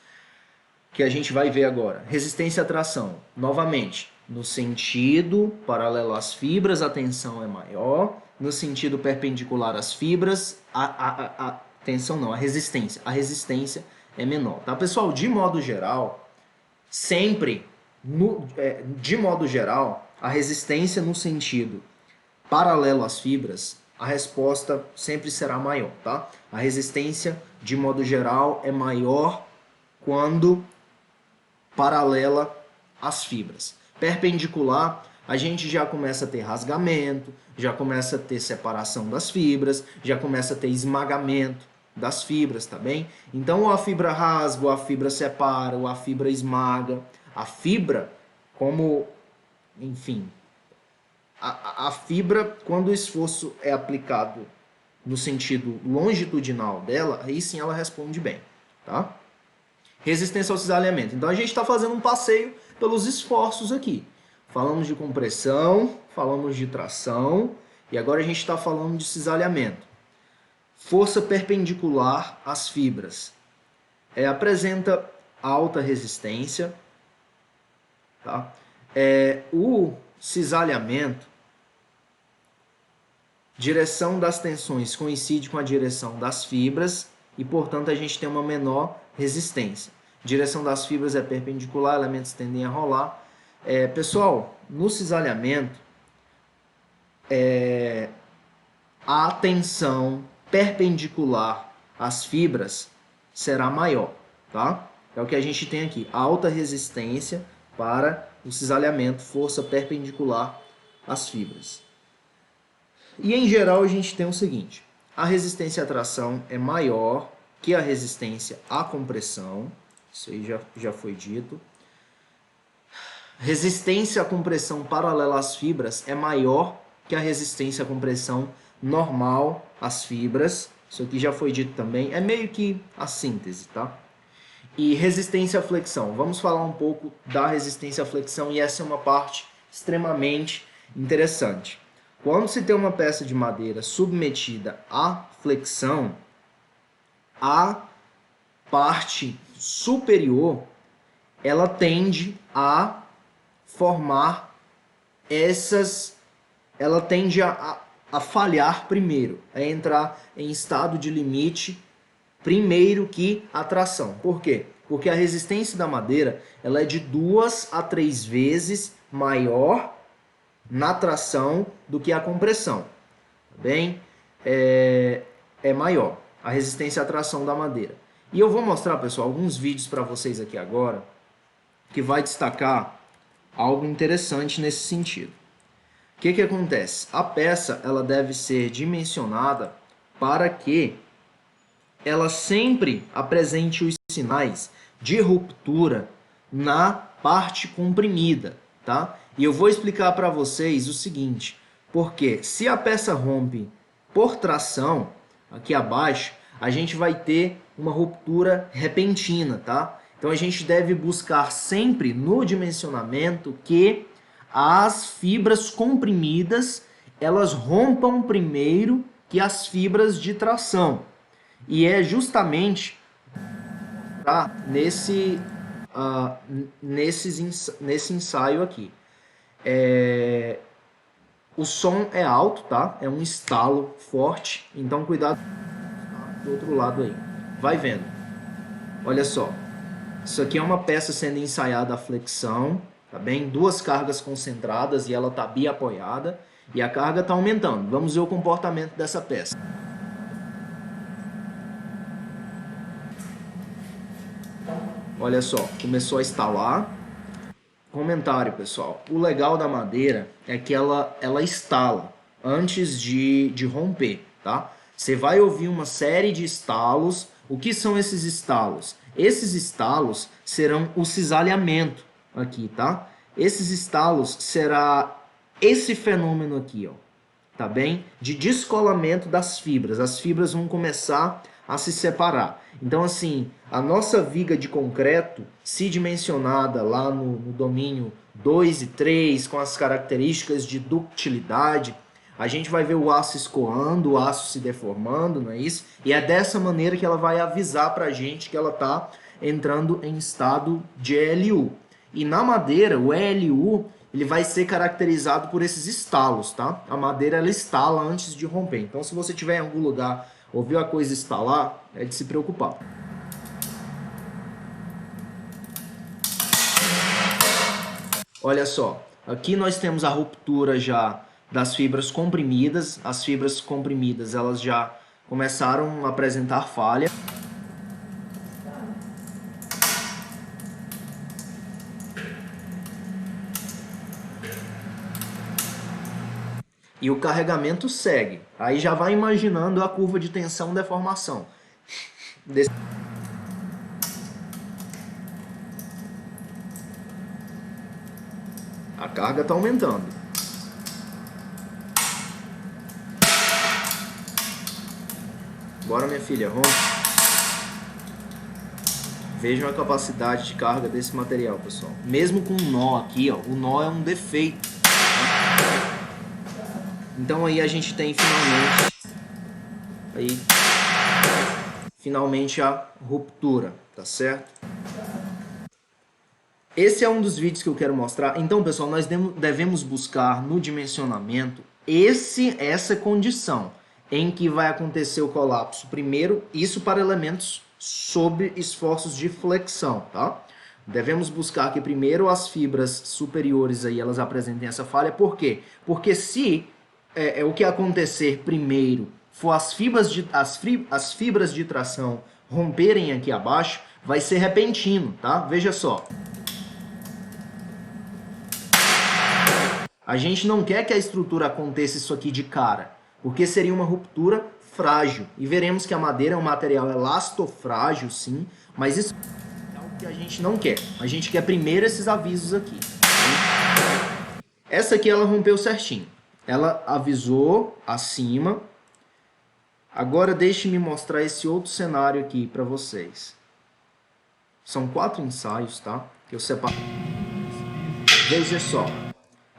que a gente vai ver agora, resistência à tração. Novamente, no sentido paralelo às fibras, a tensão é maior. No sentido perpendicular às fibras, a tensão não, a resistência é menor. Tá, pessoal? De modo geral, sempre, de modo geral, a resistência no sentido paralelo às fibras, a resposta sempre será maior, tá? A resistência, de modo geral, é maior quando paralela às fibras. Perpendicular, a gente já começa a ter rasgamento, já começa a ter separação das fibras, já começa a ter esmagamento das fibras, tá bem? Então, ou a fibra rasga, ou a fibra separa, ou a fibra esmaga. A fibra, como, enfim, a fibra, quando o esforço é aplicado no sentido longitudinal dela, aí sim ela responde bem, tá? Resistência ao cisalhamento. Então, a gente está fazendo um passeio pelos esforços aqui. Falamos de compressão, falamos de tração, e agora a gente está falando de cisalhamento. Força perpendicular às fibras. Apresenta alta resistência. Tá? O cisalhamento, direção das tensões coincide com a direção das fibras e, portanto, a gente tem uma menor resistência. Direção das fibras é perpendicular, elementos tendem a rolar. Pessoal, no cisalhamento, a tensão perpendicular às fibras será maior, tá? É o que a gente tem aqui, alta resistência para o cisalhamento, força perpendicular às fibras. E em geral a gente tem o seguinte, a resistência à tração é maior que a resistência à compressão, isso aí já foi dito. Resistência à compressão paralela às fibras é maior que a resistência à compressão normal às fibras. Isso aqui já foi dito também. É meio que a síntese, tá? E resistência à flexão. Vamos falar um pouco da resistência à flexão e essa é uma parte extremamente interessante. Quando se tem uma peça de madeira submetida à flexão, a parte superior ela tende a formar ela tende a falhar primeiro, a entrar em estado de limite primeiro que a tração. Por quê? Porque a resistência da madeira ela é de 2 a 3 vezes maior na tração do que a compressão. Tá bem? É maior a resistência à tração da madeira. E eu vou mostrar, pessoal, alguns vídeos para vocês aqui agora que vai destacar algo interessante nesse sentido. O que acontece? A peça ela deve ser dimensionada para que ela sempre apresente os sinais de ruptura na parte comprimida, tá? E eu vou explicar para vocês o seguinte, porque se a peça rompe por tração, aqui abaixo, a gente vai ter uma ruptura repentina, tá? Então a gente deve buscar sempre no dimensionamento que as fibras comprimidas, elas rompam primeiro que as fibras de tração. E é justamente nesse ensaio aqui. O som é alto, tá? É um estalo forte, então cuidado do outro lado aí. Vai vendo. Olha só. Isso aqui é uma peça sendo ensaiada a flexão, tá bem? 2 cargas concentradas e ela tá biapoiada e a carga está aumentando. Vamos ver o comportamento dessa peça. Olha só, começou a estalar. Comentário, pessoal. O legal da madeira é que ela estala antes de romper, tá? Você vai ouvir uma série de estalos. O que são esses estalos? Esses estalos serão o cisalhamento aqui, tá? Esses estalos será esse fenômeno aqui, ó, tá bem? De descolamento das fibras. As fibras vão começar a se separar. Então, assim, a nossa viga de concreto, se dimensionada lá no domínio 2 e 3, com as características de ductilidade, a gente vai ver o aço escoando, o aço se deformando, não é isso? E é dessa maneira que ela vai avisar pra gente que ela está entrando em estado de ELU. E na madeira, o ELU, ele vai ser caracterizado por esses estalos, tá? A madeira, ela estala antes de romper. Então, se você tiver em algum lugar, ouviu a coisa estalar, é de se preocupar. Olha só, aqui nós temos a ruptura já das fibras comprimidas. As fibras comprimidas, elas já começaram a apresentar falha. E o carregamento segue. Aí já vai imaginando a curva de tensão deformação. A carga está aumentando. Bora, minha filha, rompe. Vejam a capacidade de carga desse material, pessoal. Mesmo com um nó aqui, ó, o nó é um defeito. Então aí a gente tem finalmente a ruptura, tá certo? Esse é um dos vídeos que eu quero mostrar. Então, pessoal, nós devemos buscar no dimensionamento essa condição em que vai acontecer o colapso. Primeiro, isso para elementos sob esforços de flexão, tá? Devemos buscar que primeiro as fibras superiores aí, elas apresentem essa falha. Por quê? Porque se o que acontecer primeiro for as fibras de tração romperem aqui abaixo, vai ser repentino, tá? Veja só. A gente não quer que a estrutura aconteça isso aqui de cara, porque seria uma ruptura frágil. E veremos que a madeira é um material elastofrágil, sim, mas isso é o que a gente não quer. A gente quer primeiro esses avisos aqui. Essa aqui ela rompeu certinho. Ela avisou acima. Agora deixe-me mostrar esse outro cenário aqui para vocês. São 4 ensaios, tá? Que eu separo. Veja só.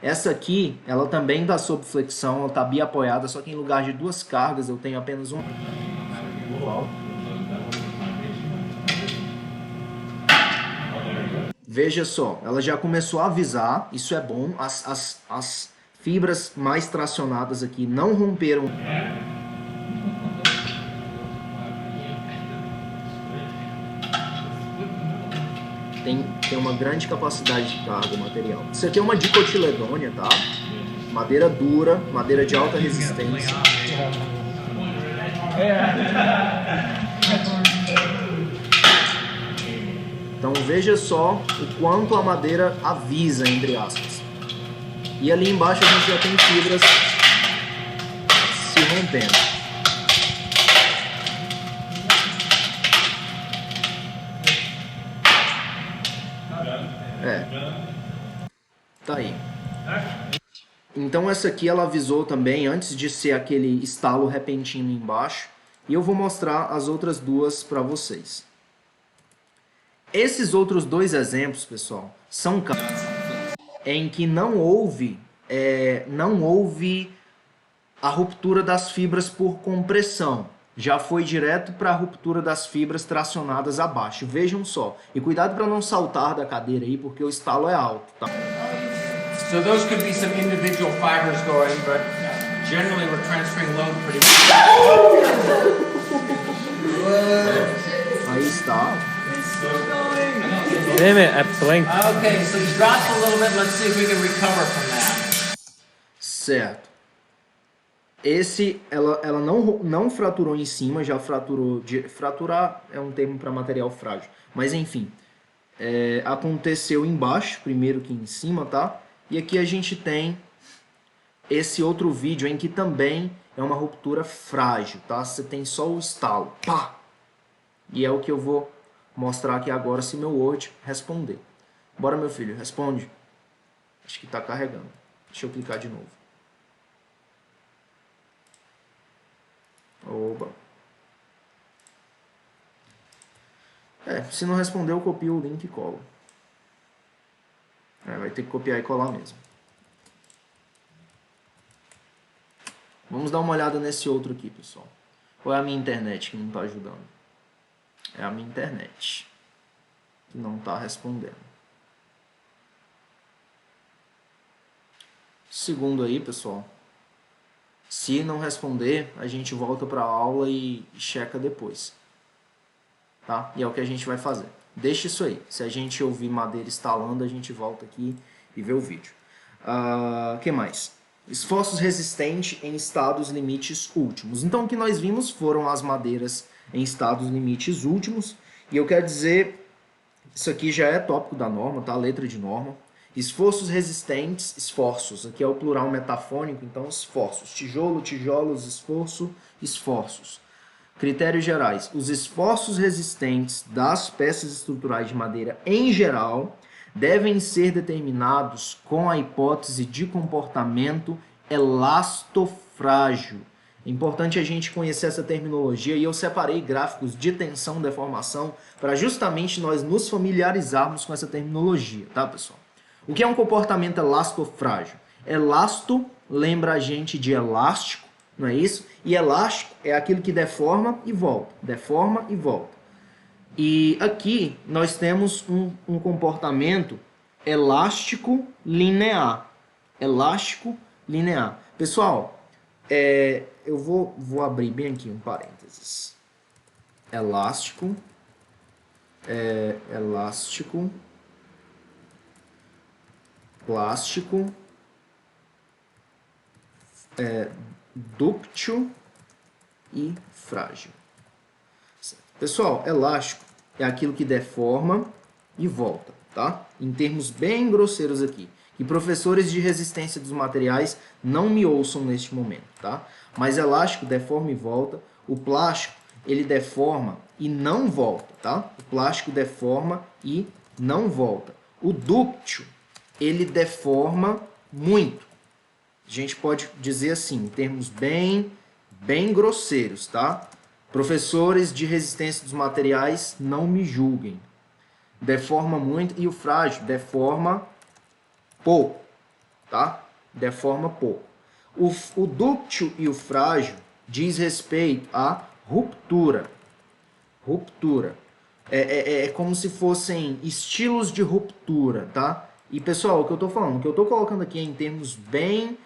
Essa aqui, ela também está sob flexão, ela está biapoiada, só que em lugar de 2 cargas eu tenho apenas uma. Veja só, ela já começou a avisar, isso é bom, as fibras mais tracionadas aqui não romperam. Tem uma grande capacidade de carga o material. Isso aqui é uma dicotiledônia, tá? Madeira dura, madeira de alta resistência. Então veja só o quanto a madeira avisa, entre aspas. E ali embaixo a gente já tem fibras se rompendo. Então essa aqui ela avisou também antes de ser aquele estalo repentino embaixo. E eu vou mostrar as outras duas para vocês. Esses outros dois exemplos, pessoal, são casos em que não houve a ruptura das fibras por compressão. Já foi direto para a ruptura das fibras tracionadas abaixo. Vejam só. E cuidado para não saltar da cadeira aí, porque o estalo é alto, tá? So those could be some individual fibers going, but generally we're transferring load pretty much. Aí está. Damn it, I blinked. Okay, so you dropped a little bit. Let's see if we can recover from that. Certo. Esse, ela não fraturou em cima, já fraturou... Fraturar é um termo para material frágil. Mas enfim, aconteceu embaixo, primeiro que em cima, tá? E aqui a gente tem esse outro vídeo em que também é uma ruptura frágil, tá? Você tem só o estalo. Pá! E é o que eu vou mostrar aqui agora se meu Word responder. Bora, meu filho, responde. Acho que está carregando. Deixa eu clicar de novo. Oba. Se não responder, eu copio o link e colo. Vai ter que copiar e colar mesmo. Vamos dar uma olhada nesse outro aqui, pessoal. Ou é a minha internet que não está ajudando? É a minha internet que não está respondendo. Segundo aí, pessoal. Se não responder, a gente volta para a aula e checa depois. Tá? E é o que a gente vai fazer. Deixa isso aí. Se a gente ouvir madeira estalando, a gente volta aqui e vê o vídeo. Que mais? Esforços resistentes em estados limites últimos. Então, o que nós vimos foram as madeiras em estados limites últimos. E eu quero dizer, isso aqui já é tópico da norma, tá? Letra de norma. Esforços resistentes, esforços. Aqui é o plural metafônico, então esforços. Tijolo, tijolos, esforço, esforços. Critérios gerais. Os esforços resistentes das peças estruturais de madeira em geral devem ser determinados com a hipótese de comportamento elastofrágil. É importante a gente conhecer essa terminologia e eu separei gráficos de tensão e deformação para justamente nós nos familiarizarmos com essa terminologia, tá, pessoal? O que é um comportamento elastofrágil? Elasto lembra a gente de elástico, não é isso? E elástico é aquilo que deforma e volta. Deforma e volta. E aqui nós temos um comportamento elástico linear. Elástico linear. Pessoal, eu vou abrir bem aqui um parênteses. Elástico. Elástico. Plástico. Dúctil e frágil. Pessoal, elástico é aquilo que deforma e volta, tá? Em termos bem grosseiros aqui. E professores de resistência dos materiais não me ouçam neste momento, tá? Mas elástico deforma e volta. O plástico, ele deforma e não volta, tá? O plástico deforma e não volta. O dúctil, ele deforma muito. A gente pode dizer assim, em termos bem grosseiros, tá? Professores de resistência dos materiais, não me julguem. Deforma muito e o frágil deforma pouco, tá? Deforma pouco. O dúctil e o frágil diz respeito à ruptura. Ruptura. É como se fossem estilos de ruptura, tá? E pessoal, o que eu tô falando, o que eu tô colocando aqui é em termos bem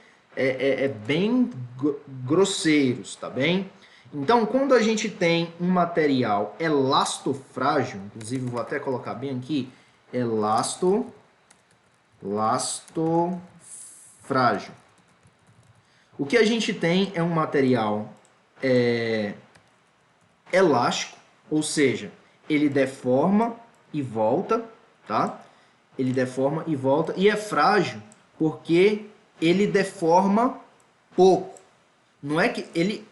grosseiros, tá bem? Então, quando a gente tem um material elastofrágil, inclusive vou até colocar bem aqui, elastofrágil. O que a gente tem é um material elástico, ou seja, ele deforma e volta, tá? Ele deforma e volta, e é frágil porque ele deforma pouco. Não é que ele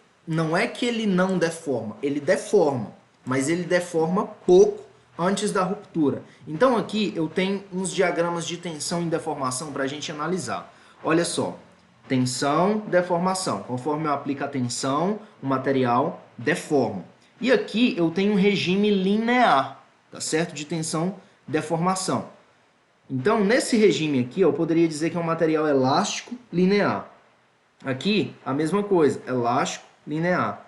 não deforma, ele deforma, mas ele deforma pouco antes da ruptura. Então aqui eu tenho uns diagramas de tensão e deformação para a gente analisar. Olha só, Tensão, deformação. Conforme eu aplico a tensão, o material deforma. E aqui eu tenho um regime linear, tá certo? De tensão, deformação. Então, nesse regime aqui, eu poderia dizer que é um material elástico linear. Aqui, a mesma coisa, elástico linear.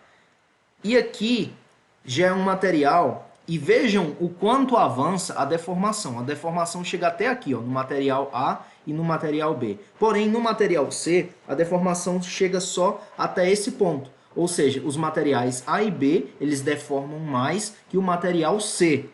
E aqui já é um material, e vejam o quanto avança a deformação. A deformação chega até aqui, ó, no material A e no material B. Porém, no material C, a deformação chega só até esse ponto. Ou seja, os materiais A e B, eles deformam mais que o material C.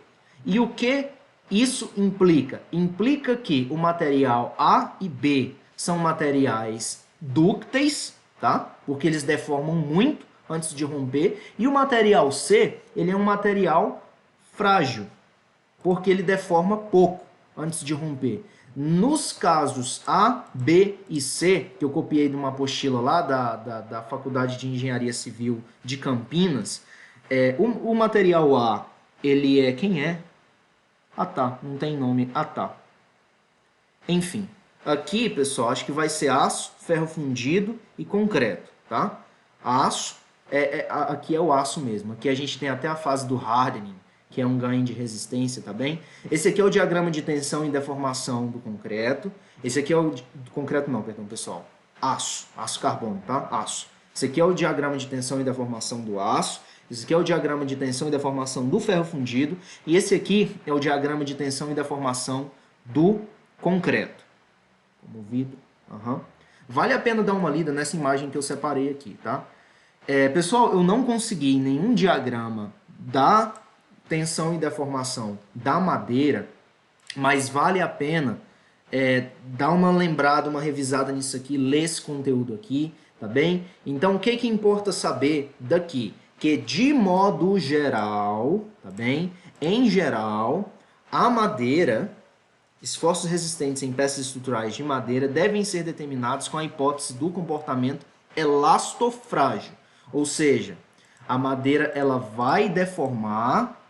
E o que isso implica? Implica que o material A e B são materiais dúcteis, tá? Porque eles deformam muito antes de romper. E o material C, ele é um material frágil, porque ele deforma pouco antes de romper. Nos casos A, B e C, que eu copiei de uma apostila lá da Faculdade de Engenharia Civil de Campinas, o material A, ele é... Quem é? Ah tá, não tem nome. Ah tá. Enfim, aqui, pessoal, acho que vai ser aço, ferro fundido e concreto, tá? Aço, aqui é o aço mesmo. Aqui a gente tem até a fase do hardening, que é um ganho de resistência, tá bem? Esse aqui é o diagrama de tensão e deformação do concreto. Esse aqui é o... concreto não, perdão, pessoal. Aço carbono, tá? Aço. Esse aqui é o diagrama de tensão e deformação do aço. Esse aqui é o diagrama de tensão e deformação do ferro fundido. E esse aqui é o diagrama de tensão e deformação do concreto. Como vidro. Uhum. Vale a pena dar uma lida nessa imagem que eu separei aqui, tá? Pessoal, eu não consegui nenhum diagrama da tensão e deformação da madeira, mas vale a pena dar uma lembrada, uma revisada nisso aqui, ler esse conteúdo aqui, tá bem? Então, o que que importa saber daqui? Que de modo geral, tá bem? Em geral, a madeira, esforços resistentes em peças estruturais de madeira devem ser determinados com a hipótese do comportamento elastofrágil. Ou seja, a madeira ela vai deformar,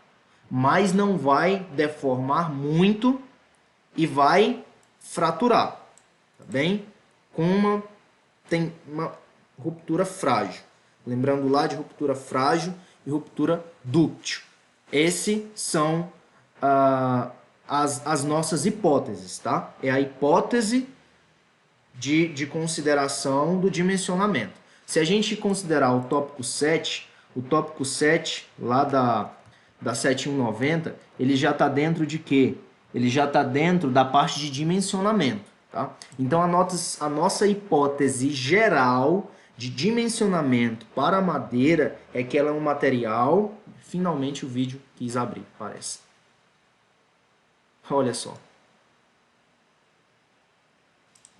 mas não vai deformar muito e vai fraturar, tá bem? Tem uma ruptura frágil. Lembrando lá de ruptura frágil e ruptura dúctil. Esses são as nossas hipóteses, tá? É a hipótese de consideração do dimensionamento. Se a gente considerar o tópico 7 lá da 7190, ele já está dentro de quê? Ele já está dentro da parte de dimensionamento, tá? Então a nossa hipótese geral de dimensionamento para a madeira é que ela é um material... Finalmente o vídeo quis abrir, parece. Olha só.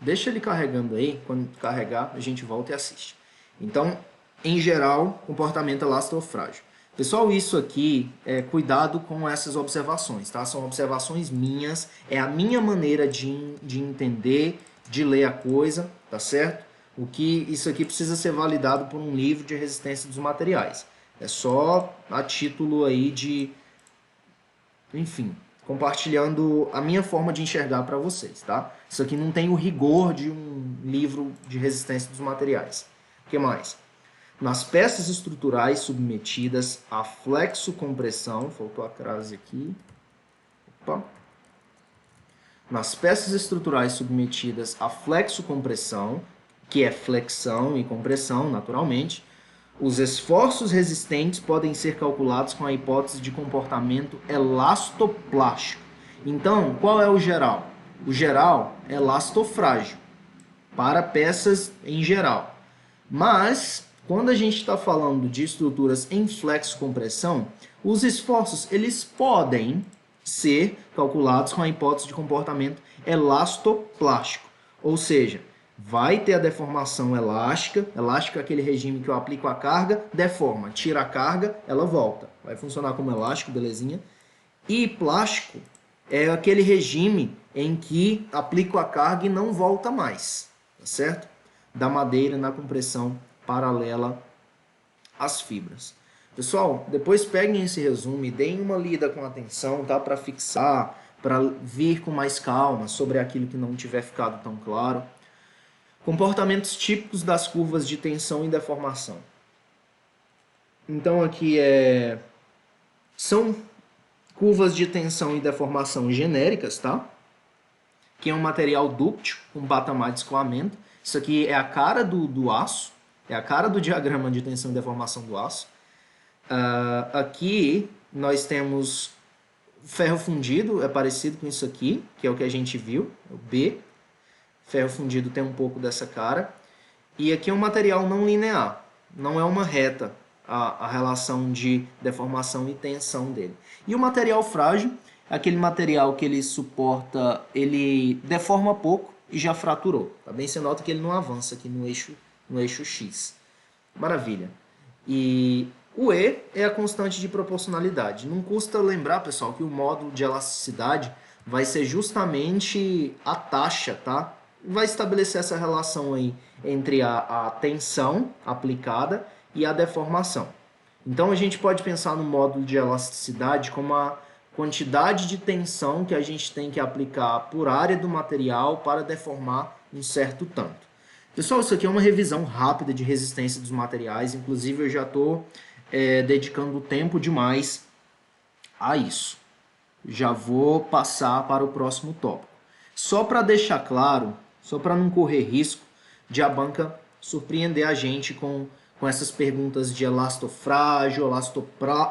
Deixa ele carregando aí, quando carregar a gente volta e assiste. Então, em geral, comportamento elastofrágil. Pessoal, isso aqui, cuidado com essas observações, tá? São observações minhas, é a minha maneira de entender, de ler a coisa, tá certo? Isso aqui precisa ser validado por um livro de resistência dos materiais. É só a título aí de... Enfim, compartilhando a minha forma de enxergar para vocês, tá? Isso aqui não tem o rigor de um livro de resistência dos materiais. O que mais? Nas peças estruturais submetidas a flexo-compressão... Faltou a crase aqui. Opa. Nas peças estruturais submetidas a flexo-compressão, que é flexão e compressão, naturalmente, os esforços resistentes podem ser calculados com a hipótese de comportamento elastoplástico. Então, qual é o geral? O geral é elastofrágil, para peças em geral. Mas, quando a gente está falando de estruturas em flexo-compressão, os esforços eles podem ser calculados com a hipótese de comportamento elastoplástico. Ou seja, vai ter a deformação elástica. Elástica é aquele regime que eu aplico a carga, deforma, tira a carga, ela volta. Vai funcionar como elástico, belezinha. E plástico é aquele regime em que aplico a carga e não volta mais, tá certo? Da madeira na compressão paralela às fibras. Pessoal, depois peguem esse resumo e deem uma lida com atenção, tá? Para fixar, para vir com mais calma sobre aquilo que não tiver ficado tão claro. Comportamentos típicos das curvas de tensão e deformação. Então aqui são curvas de tensão e deformação genéricas, tá? Que é um material dúctil, um patamar de escoamento. Isso aqui é a cara do aço, é a cara do diagrama de tensão e deformação do aço. Aqui nós temos ferro fundido, é parecido com isso aqui, que é o que a gente viu, o B. Ferro fundido tem um pouco dessa cara. E aqui é um material não linear, não é uma reta a relação de deformação e tensão dele. E o material frágil é aquele material que ele suporta, ele deforma pouco e já fraturou. Tá bem? Você nota que ele não avança aqui no eixo X. Maravilha. E o E é a constante de proporcionalidade. Não custa lembrar, pessoal, que o módulo de elasticidade vai ser justamente a taxa, tá? Vai estabelecer essa relação aí entre a tensão aplicada e a deformação. Então a gente pode pensar no módulo de elasticidade como a quantidade de tensão que a gente tem que aplicar por área do material para deformar um certo tanto. Pessoal, isso aqui é uma revisão rápida de resistência dos materiais, inclusive eu já estou dedicando tempo demais a isso. Já vou passar para o próximo tópico. Só para deixar claro, só para não correr risco de a banca surpreender a gente com essas perguntas de elastofrágil,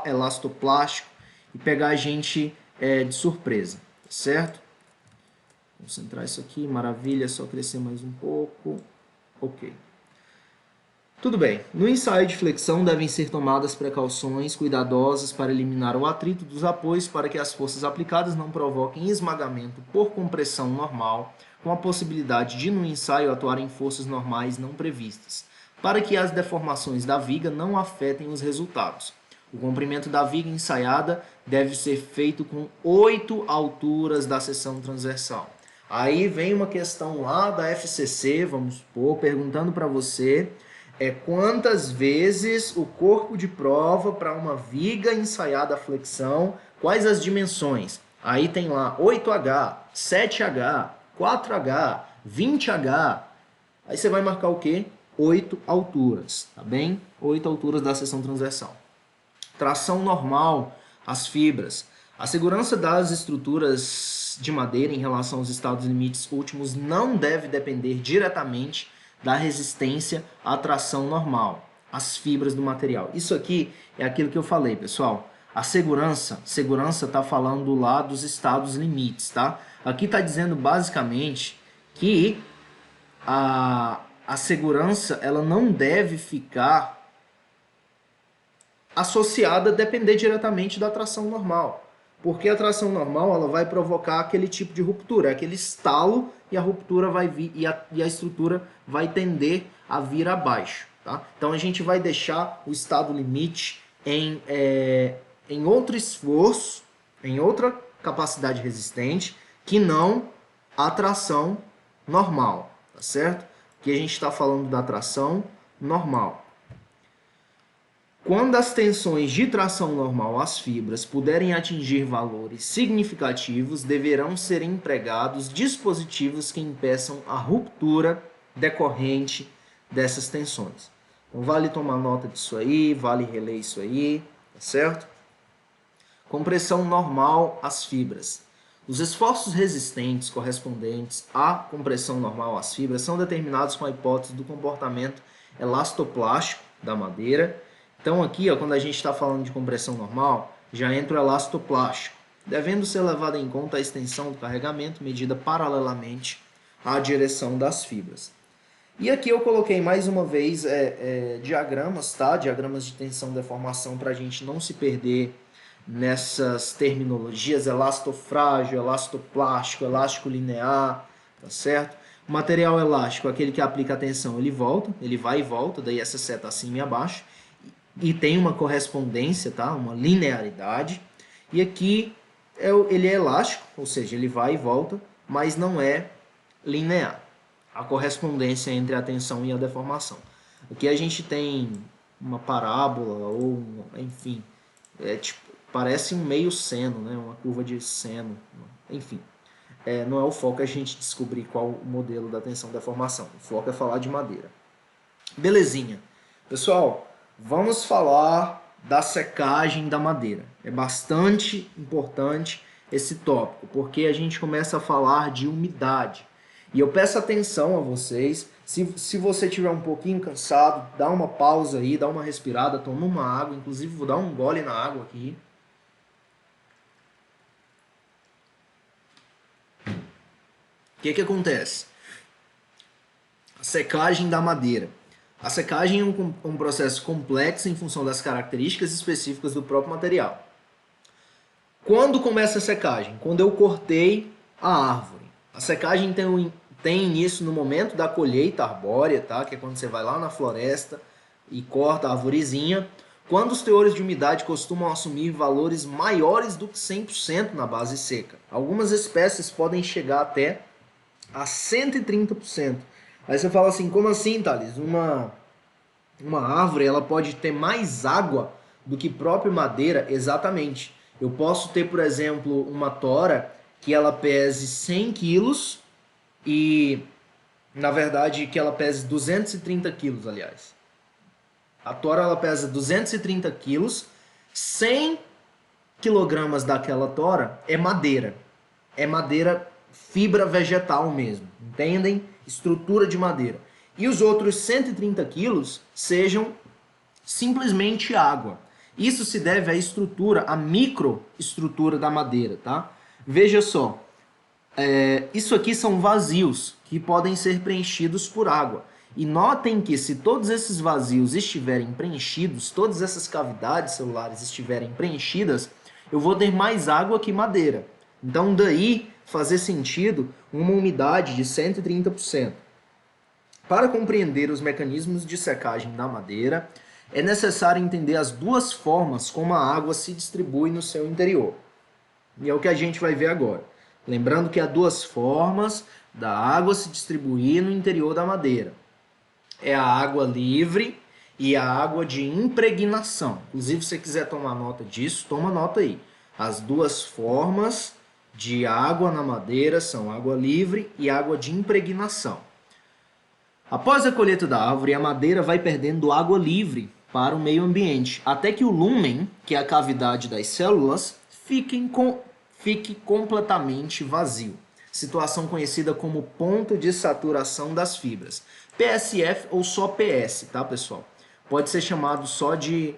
elastoplástico e pegar a gente de surpresa, tá certo? Vou centrar isso aqui, maravilha, só crescer mais um pouco. Ok. Tudo bem. No ensaio de flexão devem ser tomadas precauções cuidadosas para eliminar o atrito dos apoios para que as forças aplicadas não provoquem esmagamento por compressão normal, com a possibilidade de no ensaio atuarem forças normais não previstas, para que as deformações da viga não afetem os resultados. O comprimento da viga ensaiada deve ser feito com 8 alturas da seção transversal. Aí vem uma questão lá da FCC, vamos supor, perguntando para você quantas vezes o corpo de prova para uma viga ensaiada a flexão, quais as dimensões. Aí tem lá 8H, 7H, 4H, 20H. Aí você vai marcar o quê? 8 alturas, tá bem? 8 alturas da seção transversal. Tração normal, as fibras. A segurança das estruturas de madeira em relação aos estados limites últimos não deve depender diretamente da resistência à tração normal, as fibras do material. Isso aqui é aquilo que eu falei, pessoal. A segurança está falando lá dos estados limites, tá? Aqui está dizendo basicamente que a segurança ela não deve ficar associada a depender diretamente da tração normal. Porque a tração normal ela vai provocar aquele tipo de ruptura, aquele estalo e a ruptura vai vir e a estrutura vai tender a vir abaixo. Tá? Então a gente vai deixar o estado limite em outro esforço, em outra capacidade resistente, que não a tração normal, tá certo? Aqui a gente está falando da tração normal. Quando as tensões de tração normal às fibras puderem atingir valores significativos, deverão ser empregados dispositivos que impeçam a ruptura decorrente dessas tensões. Então, vale tomar nota disso aí, vale reler isso aí, tá certo? Compressão normal às fibras. Os esforços resistentes correspondentes à compressão normal às fibras são determinados com a hipótese do comportamento elastoplástico da madeira. Então aqui, quando a gente está falando de compressão normal, já entra o elastoplástico, devendo ser levada em conta a extensão do carregamento medida paralelamente à direção das fibras. E aqui eu coloquei mais uma vez diagramas, tá? Diagramas de tensão e deformação para a gente não se perder nessas terminologias, elastofrágil, elastoplástico, elástico linear, tá certo? O material elástico, aquele que aplica a tensão, ele volta, ele vai e volta, daí essa seta acima e abaixo, e tem uma correspondência, tá? Uma linearidade. E aqui ele é elástico, ou seja, ele vai e volta, mas não é linear. A correspondência entre a tensão e a deformação. Aqui a gente tem uma parábola, ou enfim, parece um meio seno, né? Uma curva de seno, enfim. não é o foco a gente descobrir qual o modelo da tensão deformação. O foco é falar de madeira. Belezinha. Pessoal, vamos falar da secagem da madeira. É bastante importante esse tópico, porque a gente começa a falar de umidade. E eu peço atenção a vocês, se você estiver um pouquinho cansado, dá uma pausa aí, dá uma respirada, toma uma água, inclusive vou dar um gole na água aqui. O que acontece? A secagem da madeira. A secagem é um processo complexo em função das características específicas do próprio material. Quando começa a secagem? Quando eu cortei a árvore. A secagem tem início no momento da colheita arbórea, tá? Que é quando você vai lá na floresta e corta a arvorezinha. Quando os teores de umidade costumam assumir valores maiores do que 100% na base seca. Algumas espécies podem chegar até a 130%. Aí você fala assim, como assim, Thales? Uma árvore ela pode ter mais água do que própria madeira? Exatamente. Eu posso ter, por exemplo, uma tora que ela pese 100 quilos e, na verdade, que ela pese 230 quilos, aliás. A tora ela pesa 230 quilos, 100 quilogramas daquela tora é madeira. É madeira fibra vegetal mesmo, entendem? Estrutura de madeira. E os outros 130 quilos sejam simplesmente água. Isso se deve à estrutura, à microestrutura da madeira, tá? Veja só, isso aqui são vazios que podem ser preenchidos por água. E notem que se todos esses vazios estiverem preenchidos, todas essas cavidades celulares estiverem preenchidas, eu vou ter mais água que madeira. Então daí fazer sentido uma umidade de 130%. Para compreender os mecanismos de secagem da madeira, é necessário entender as duas formas como a água se distribui no seu interior. E é o que a gente vai ver agora. Lembrando que há duas formas da água se distribuir no interior da madeira. É a água livre e a água de impregnação. Inclusive, se você quiser tomar nota disso, toma nota aí. As duas formas de água na madeira são água livre e água de impregnação. Após a colheita da árvore, a madeira vai perdendo água livre para o meio ambiente, até que o lúmen, que é a cavidade das células, fique completamente vazio. Situação conhecida como ponto de saturação das fibras. PSF ou só PS, tá, pessoal? Pode ser chamado só de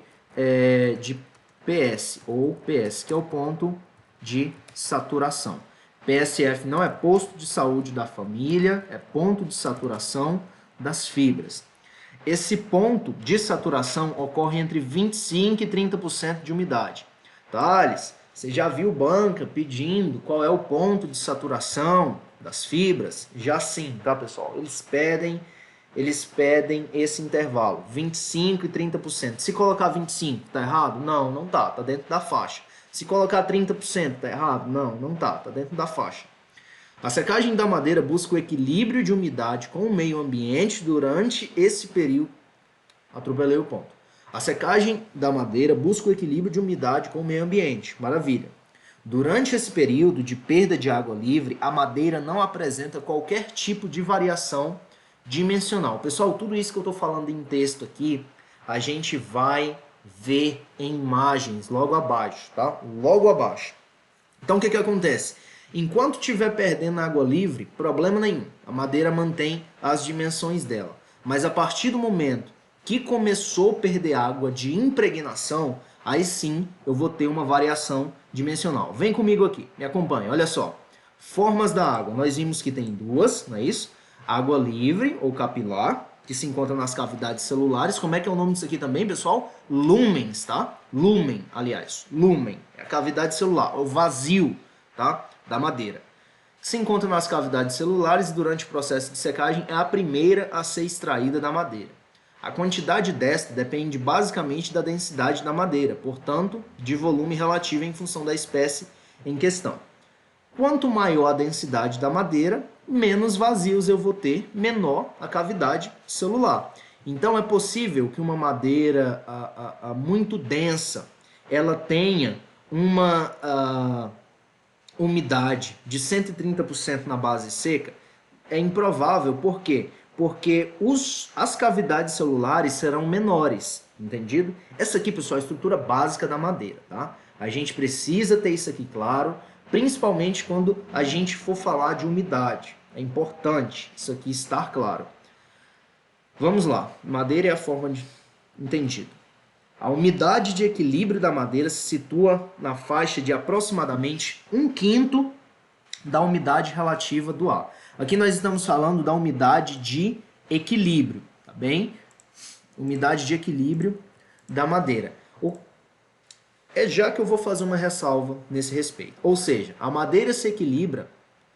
PS ou PS, que é o ponto de saturação. PSF não é posto de saúde da família, é ponto de saturação das fibras. Esse ponto de saturação ocorre entre 25% e 30% de umidade. Thales, você já viu banca pedindo qual é o ponto de saturação das fibras? Já sim, tá, pessoal? Eles pedem esse intervalo, 25% e 30%. Se colocar 25%, tá errado? Não, não tá, tá dentro da faixa. Se colocar 30%, tá errado? Não, não tá, tá dentro da faixa. A secagem da madeira busca o equilíbrio de umidade com o meio ambiente durante esse período. Atropelei o ponto. A secagem da madeira busca o equilíbrio de umidade com o meio ambiente. Maravilha. Durante esse período de perda de água livre, a madeira não apresenta qualquer tipo de variação dimensional. Pessoal, tudo isso que eu estou falando em texto aqui, a gente vai ver em imagens logo abaixo, tá? Logo abaixo. Então, o que acontece? Enquanto estiver perdendo água livre, problema nenhum. A madeira mantém as dimensões dela. Mas a partir do momento que começou a perder água de impregnação, aí sim eu vou ter uma variação dimensional. Vem comigo aqui, me acompanha, olha só. Formas da água, nós vimos que tem duas, não é isso? Água livre ou capilar, que se encontra nas cavidades celulares. Como é que é o nome disso aqui também, pessoal? Lúmens, tá? Lúmen, aliás. Lúmen é a cavidade celular, o vazio, tá? Da madeira. Se encontra nas cavidades celulares e durante o processo de secagem é a primeira a ser extraída da madeira. A quantidade desta depende basicamente da densidade da madeira, portanto, de volume relativo em função da espécie em questão. Quanto maior a densidade da madeira, menos vazios eu vou ter, menor a cavidade celular. Então é possível que uma madeira muito densa ela tenha umidade de 130% na base seca é improvável. Por quê? Porque as cavidades celulares serão menores, entendido? Essa aqui, pessoal, é a estrutura básica da madeira, tá? A gente precisa ter isso aqui claro, principalmente quando a gente for falar de umidade. É importante isso aqui estar claro. Vamos lá. Madeira é a forma de... Entendido. A umidade de equilíbrio da madeira se situa na faixa de aproximadamente 1/5 da umidade relativa do ar. Aqui nós estamos falando da umidade de equilíbrio, tá bem? Umidade de equilíbrio da madeira. É já que eu vou fazer uma ressalva nesse respeito. Ou seja, a madeira se equilibra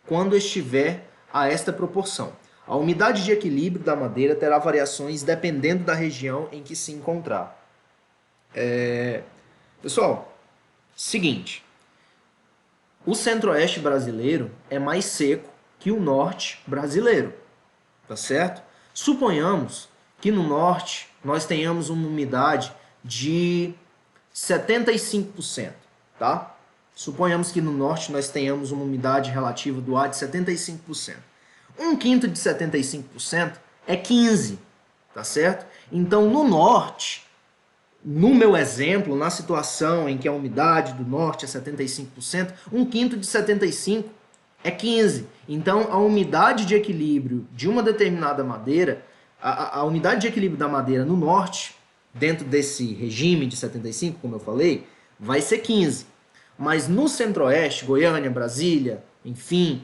quando estiver a esta proporção. A umidade de equilíbrio da madeira terá variações dependendo da região em que se encontrar. Pessoal, seguinte. O centro-oeste brasileiro é mais seco que o norte brasileiro, tá certo? Suponhamos que no norte nós tenhamos uma umidade de 75%, tá? Suponhamos que no norte nós tenhamos uma umidade relativa do ar de 75%. 1/5 de 75% é 15, tá certo? Então no norte, no meu exemplo, na situação em que a umidade do norte é 75%, 1/5 de 75 é 15. Então, a umidade de equilíbrio de uma determinada madeira, a umidade de equilíbrio da madeira no norte, dentro desse regime de 75, como eu falei, vai ser 15. Mas no centro-oeste, Goiânia, Brasília, enfim,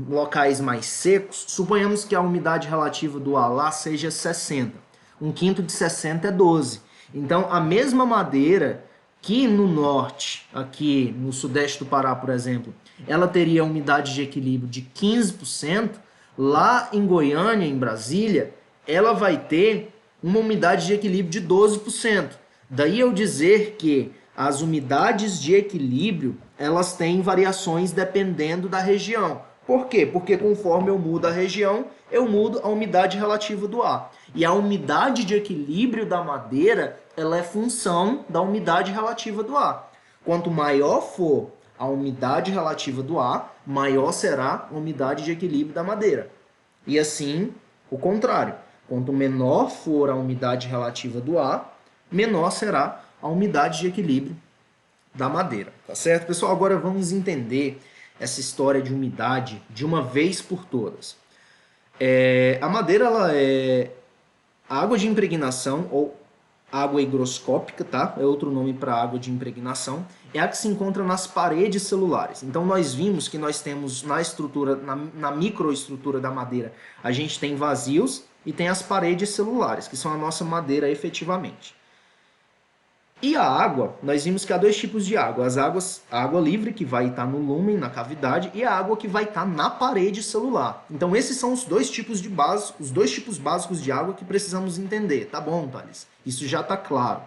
locais mais secos, suponhamos que a umidade relativa do ar lá seja 60. 1/5 de 60 é 12. Então, a mesma madeira que no norte, aqui no sudeste do Pará, por exemplo, ela teria umidade de equilíbrio de 15%, lá em Goiânia, em Brasília, ela vai ter uma umidade de equilíbrio de 12%. Daí eu dizer que as umidades de equilíbrio, elas têm variações dependendo da região. Por quê? Porque conforme eu mudo a região, eu mudo a umidade relativa do ar. E a umidade de equilíbrio da madeira, ela é função da umidade relativa do ar. Quanto maior for a umidade relativa do ar, maior será a umidade de equilíbrio da madeira. E assim, o contrário. Quanto menor for a umidade relativa do ar, menor será a umidade de equilíbrio da madeira. Tá certo, pessoal? Agora vamos entender essa história de umidade de uma vez por todas. A madeira, ela é água de impregnação ou água higroscópica, tá? É outro nome para água de impregnação. É a que se encontra nas paredes celulares. Então nós vimos que nós temos na estrutura, na microestrutura da madeira, a gente tem vazios e tem as paredes celulares, que são a nossa madeira efetivamente. E a água, nós vimos que há dois tipos de água. A água livre, que vai estar no lúmen, na cavidade, e a água que vai estar na parede celular. Então esses são os dois tipos básicos de água que precisamos entender. Tá bom, Thales? Isso já está claro.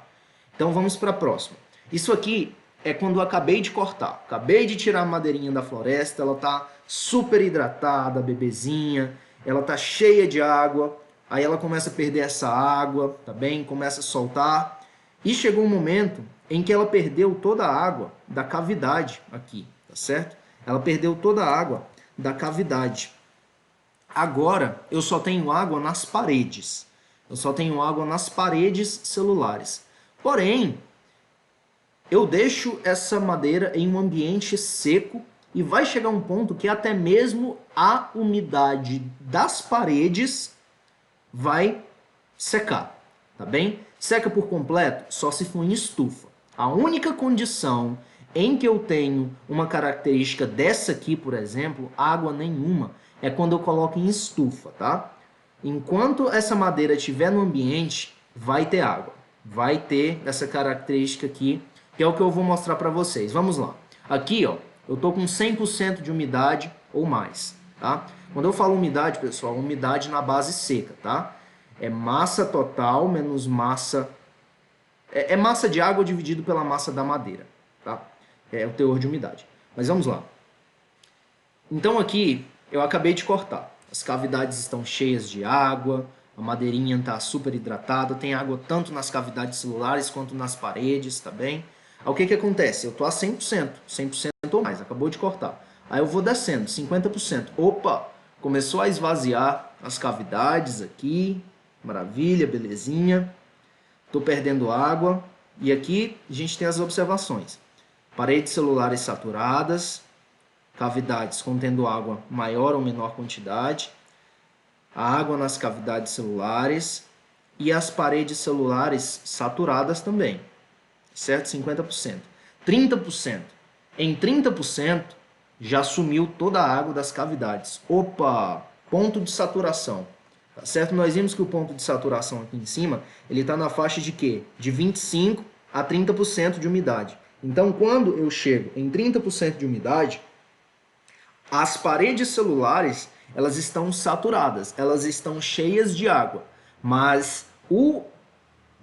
Então vamos para a próxima. Isso aqui é quando eu acabei de cortar. Acabei de tirar a madeirinha da floresta, ela está super hidratada, bebezinha, ela está cheia de água, aí ela começa a perder essa água, tá bem? Começa a soltar. E chegou um momento em que ela perdeu toda a água da cavidade aqui, tá certo? Ela perdeu toda a água da cavidade. Agora, eu só tenho água nas paredes. Eu só tenho água nas paredes celulares. Porém, eu deixo essa madeira em um ambiente seco e vai chegar um ponto que até mesmo a umidade das paredes vai secar, tá bem? Seca por completo só se for em estufa. A única condição em que eu tenho uma característica dessa aqui, por exemplo, água nenhuma, é quando eu coloco em estufa, tá? Enquanto essa madeira estiver no ambiente, vai ter água. Vai ter essa característica aqui, que é o que eu vou mostrar para vocês. Vamos lá. Aqui, ó, eu tô com 100% de umidade ou mais, tá? Quando eu falo umidade, pessoal, umidade na base seca, tá? É massa total menos massa... É massa de água dividido pela massa da madeira, tá? É o teor de umidade. Mas vamos lá. Então aqui, eu acabei de cortar. As cavidades estão cheias de água, a madeirinha está super hidratada, tem água tanto nas cavidades celulares quanto nas paredes, tá bem? Aí o que acontece? Eu tô a 100%, 100% ou mais, acabou de cortar. Aí eu vou descendo, 50%. Opa, começou a esvaziar as cavidades aqui, maravilha, belezinha. Tô perdendo água. E aqui a gente tem as observações. Paredes celulares saturadas, cavidades contendo água maior ou menor quantidade, a água nas cavidades celulares e as paredes celulares saturadas também, certo? 50%. 30%. Em 30% já sumiu toda a água das cavidades. Opa! Ponto de saturação. Tá certo? Nós vimos que o ponto de saturação aqui em cima, ele está na faixa de quê? De 25% a 30% de umidade. Então, quando eu chego em 30% de umidade, as paredes celulares, elas estão saturadas, elas estão cheias de água, mas o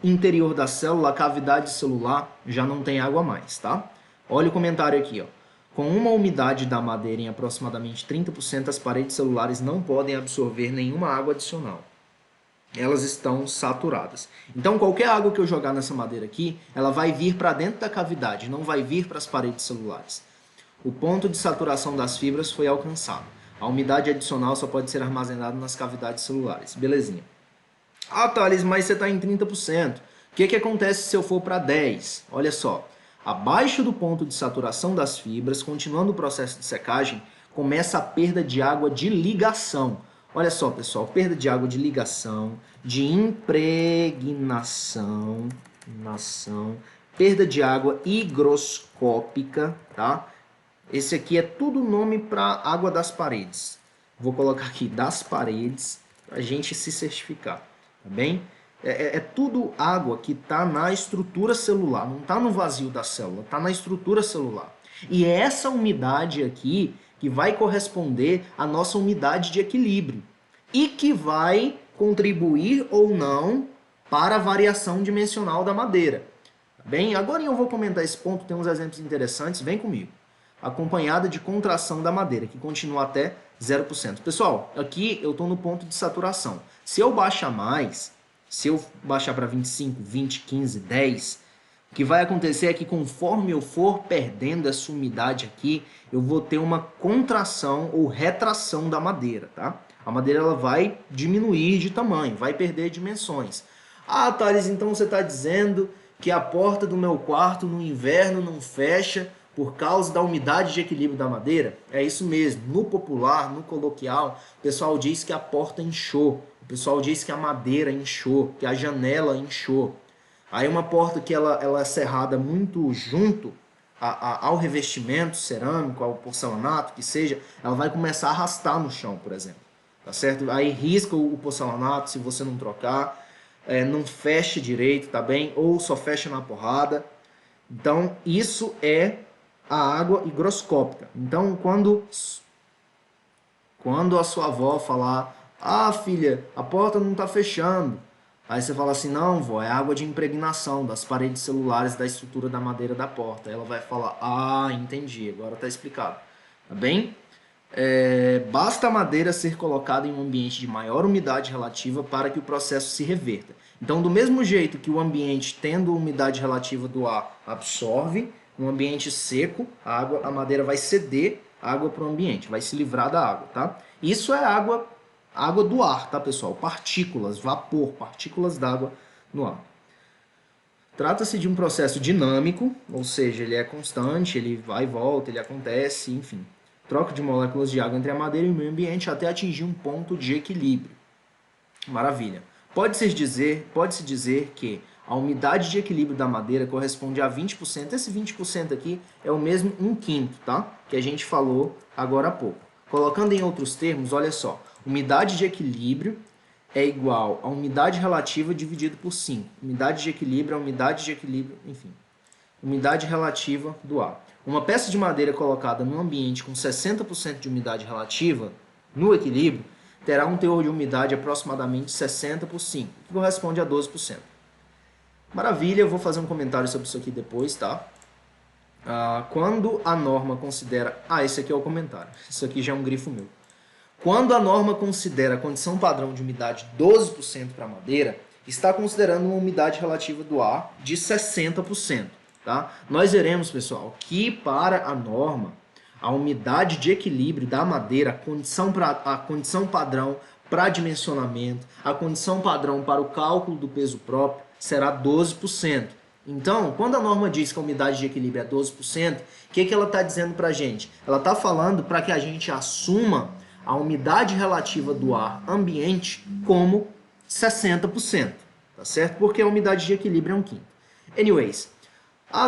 interior da célula, a cavidade celular, já não tem água mais, tá? Olha o comentário aqui, ó. Com uma umidade da madeira em aproximadamente 30%, as paredes celulares não podem absorver nenhuma água adicional. Elas estão saturadas. Então, qualquer água que eu jogar nessa madeira aqui, ela vai vir para dentro da cavidade, não vai vir para as paredes celulares. O ponto de saturação das fibras foi alcançado. A umidade adicional só pode ser armazenada nas cavidades celulares. Belezinha. Ah, Thales, mas você está em 30%. O que acontece se eu for para 10%? Olha só. Abaixo do ponto de saturação das fibras, continuando o processo de secagem, começa a perda de água de ligação. Olha só, pessoal, perda de água de ligação, de impregnação, perda de água higroscópica, tá? Esse aqui é tudo nome para água das paredes. Vou colocar aqui das paredes para a gente se certificar, tá bem? É tudo água que está na estrutura celular, não está no vazio da célula, está na estrutura celular. E é essa umidade aqui que vai corresponder à nossa umidade de equilíbrio e que vai contribuir ou não para a variação dimensional da madeira. Tá bem? Agora eu vou comentar esse ponto, tem uns exemplos interessantes, vem comigo. Acompanhada de contração da madeira, que continua até 0%. Pessoal, aqui eu estou no ponto de saturação. Se eu baixar mais, se eu baixar para 25, 20, 15, 10, o que vai acontecer é que conforme eu for perdendo essa umidade aqui, eu vou ter uma contração ou retração da madeira, tá? A madeira ela vai diminuir de tamanho, vai perder dimensões. Ah, Thales, então você está dizendo que a porta do meu quarto no inverno não fecha por causa da umidade de equilíbrio da madeira? É isso mesmo. No popular, no coloquial, o pessoal diz que a porta inchou. O pessoal diz que a madeira inchou, que a janela inchou. Aí uma porta que ela é serrada muito junto ao revestimento cerâmico, ao porcelanato, que seja, ela vai começar a arrastar no chão, por exemplo. Tá certo? Aí risca o porcelanato se você não trocar. Não fecha direito, tá bem? Ou só fecha na porrada. Então, isso é a água higroscópica. Então, quando a sua avó falar, ah, filha, a porta não está fechando. Aí você fala assim, não, vó, é água de impregnação das paredes celulares da estrutura da madeira da porta. Ela vai falar, ah, entendi, agora está explicado. Tá bem? Basta a madeira ser colocada em um ambiente de maior umidade relativa para que o processo se reverta. Então, do mesmo jeito que o ambiente tendo umidade relativa do ar absorve, no ambiente seco, a madeira vai ceder água para o ambiente, vai se livrar da água, tá? Isso é água do ar, tá, pessoal? Partículas, vapor, partículas d'água no ar. Trata-se de um processo dinâmico, ou seja, ele é constante, ele vai e volta, ele acontece, enfim. Troca de moléculas de água entre a madeira e o meio ambiente até atingir um ponto de equilíbrio. Maravilha. Pode-se dizer que a umidade de equilíbrio da madeira corresponde a 20%. Esse 20% aqui é o mesmo 1/5, tá? Que a gente falou agora há pouco. Colocando em outros termos, olha só. Umidade de equilíbrio é igual a umidade relativa dividido por 5. Umidade de equilíbrio é umidade de equilíbrio, enfim. Umidade relativa do ar. Uma peça de madeira colocada num ambiente com 60% de umidade relativa, no equilíbrio, terá um teor de umidade aproximadamente 60 por 5, que corresponde a 12%. Maravilha, eu vou fazer um comentário sobre isso aqui depois, tá? Quando a norma considera... esse aqui é o comentário. Isso aqui já é um grifo meu. Quando a norma considera a condição padrão de umidade 12% para a madeira, está considerando uma umidade relativa do ar de 60%. tá? Nós veremos, pessoal, que para a norma, a umidade de equilíbrio da madeira, a condição padrão para dimensionamento, a condição padrão para o cálculo do peso próprio será 12%. Então, quando a norma diz que a umidade de equilíbrio é 12%, o que ela está dizendo para a gente? Ela está falando para que a gente assuma a umidade relativa do ar ambiente como 60%, tá certo? Porque a umidade de equilíbrio é 1/5. Anyways,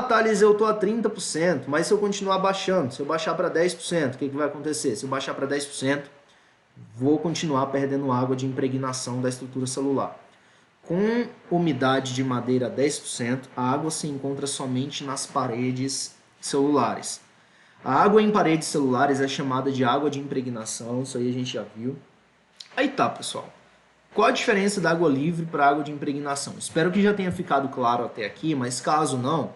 Thales, eu estou a 30%, mas se eu continuar baixando, se eu baixar para 10%, o que vai acontecer? Se eu baixar para 10%, vou continuar perdendo água de impregnação da estrutura celular. Com umidade de madeira 10%, a água se encontra somente nas paredes celulares. A água em paredes celulares é chamada de água de impregnação, isso aí a gente já viu. Aí tá, pessoal. Qual a diferença da água livre para a água de impregnação? Espero que já tenha ficado claro até aqui, mas caso não,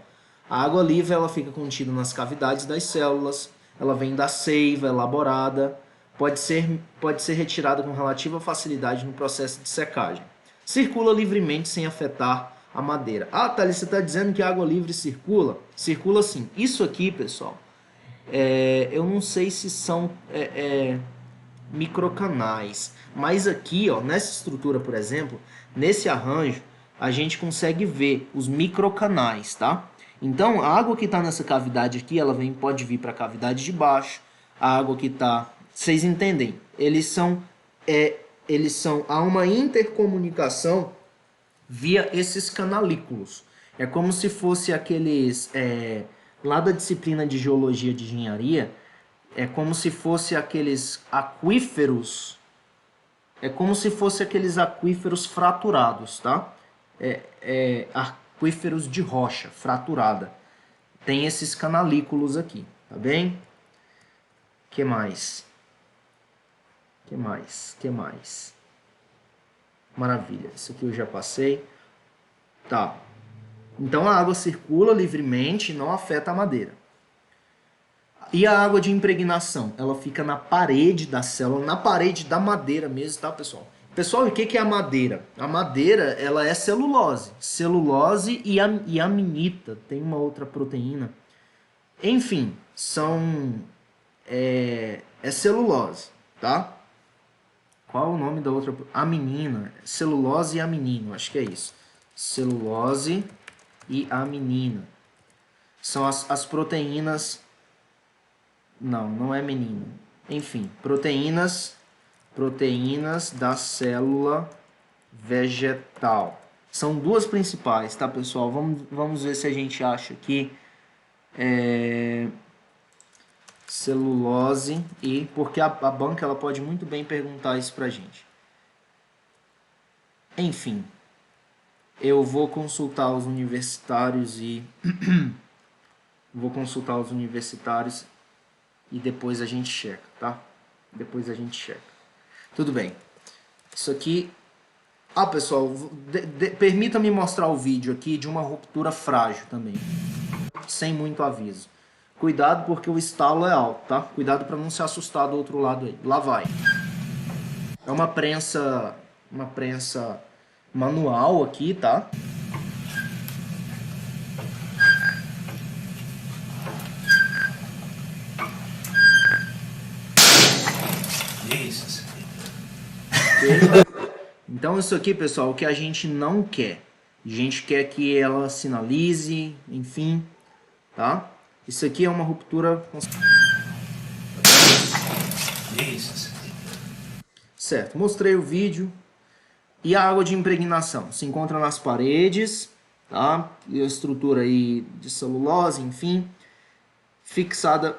a água livre ela fica contida nas cavidades das células, ela vem da seiva elaborada, pode ser retirada com relativa facilidade no processo de secagem. Circula livremente sem afetar a madeira. Thales, você está dizendo que a água livre circula? Circula sim. Isso aqui, pessoal, eu não sei se são microcanais, mas aqui, ó, nessa estrutura, por exemplo, nesse arranjo, a gente consegue ver os microcanais, tá? Então, a água que está nessa cavidade aqui, ela pode vir para a cavidade de baixo. A água que está... Vocês entendem? Há uma intercomunicação via esses canalículos. É como se fosse aqueles... lá da disciplina de geologia de engenharia, é como se fosse aqueles aquíferos... É como se fosse aqueles aquíferos fraturados, tá? Aquíferos de rocha fraturada. Tem esses canalículos aqui, tá bem? Que mais? Que mais? Maravilha, isso aqui eu já passei. Tá. Então a água circula livremente e não afeta a madeira. E a água de impregnação? Ela fica na parede da célula, na parede da madeira mesmo, tá, pessoal? Pessoal, e o que é a madeira? A madeira, ela é celulose. Celulose e aminita. Tem uma outra proteína. Enfim, é celulose, tá? Qual o nome da outra? Aminina. Celulose e aminina, acho que é isso. Celulose e aminina. São as proteínas... Não é menina. Enfim, proteínas da célula vegetal. São duas principais, tá, pessoal? Vamos ver se a gente acha aqui celulose e... Porque a banca ela pode muito bem perguntar isso pra gente. Enfim, eu vou consultar os universitários e... E depois a gente checa, tá? Depois a gente checa. Tudo bem. Isso aqui... pessoal, permita-me mostrar o vídeo aqui de uma ruptura frágil também. Sem muito aviso. Cuidado porque o estalo é alto, tá? Cuidado para não se assustar do outro lado aí. Lá vai. É uma prensa manual aqui, tá? Então isso aqui, pessoal, o que a gente não quer. A gente quer que ela sinalize, enfim, tá? Isso aqui é uma ruptura... Certo, mostrei o vídeo. E a água de impregnação? Se encontra nas paredes, tá? E a estrutura aí de celulose, enfim, fixada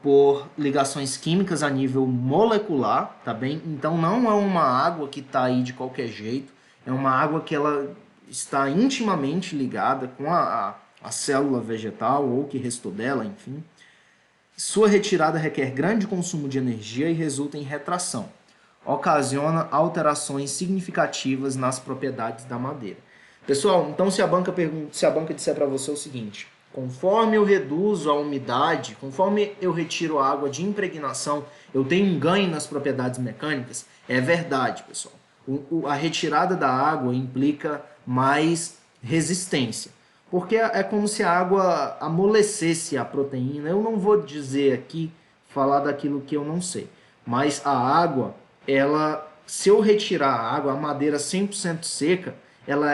por ligações químicas a nível molecular, tá bem? Então não é uma água que está aí de qualquer jeito, é uma água que ela está intimamente ligada com a célula vegetal ou que restou dela, enfim. Sua retirada requer grande consumo de energia e resulta em retração. Ocasiona alterações significativas nas propriedades da madeira. Pessoal, então se a banca disser para você o seguinte: conforme eu reduzo a umidade, conforme eu retiro a água de impregnação, eu tenho um ganho nas propriedades mecânicas. É verdade, pessoal. A retirada da água implica mais resistência. Porque é como se a água amolecesse a proteína. Eu não vou dizer aqui, falar daquilo que eu não sei. Mas a água, ela, se eu retirar a água, a madeira 100% seca, ela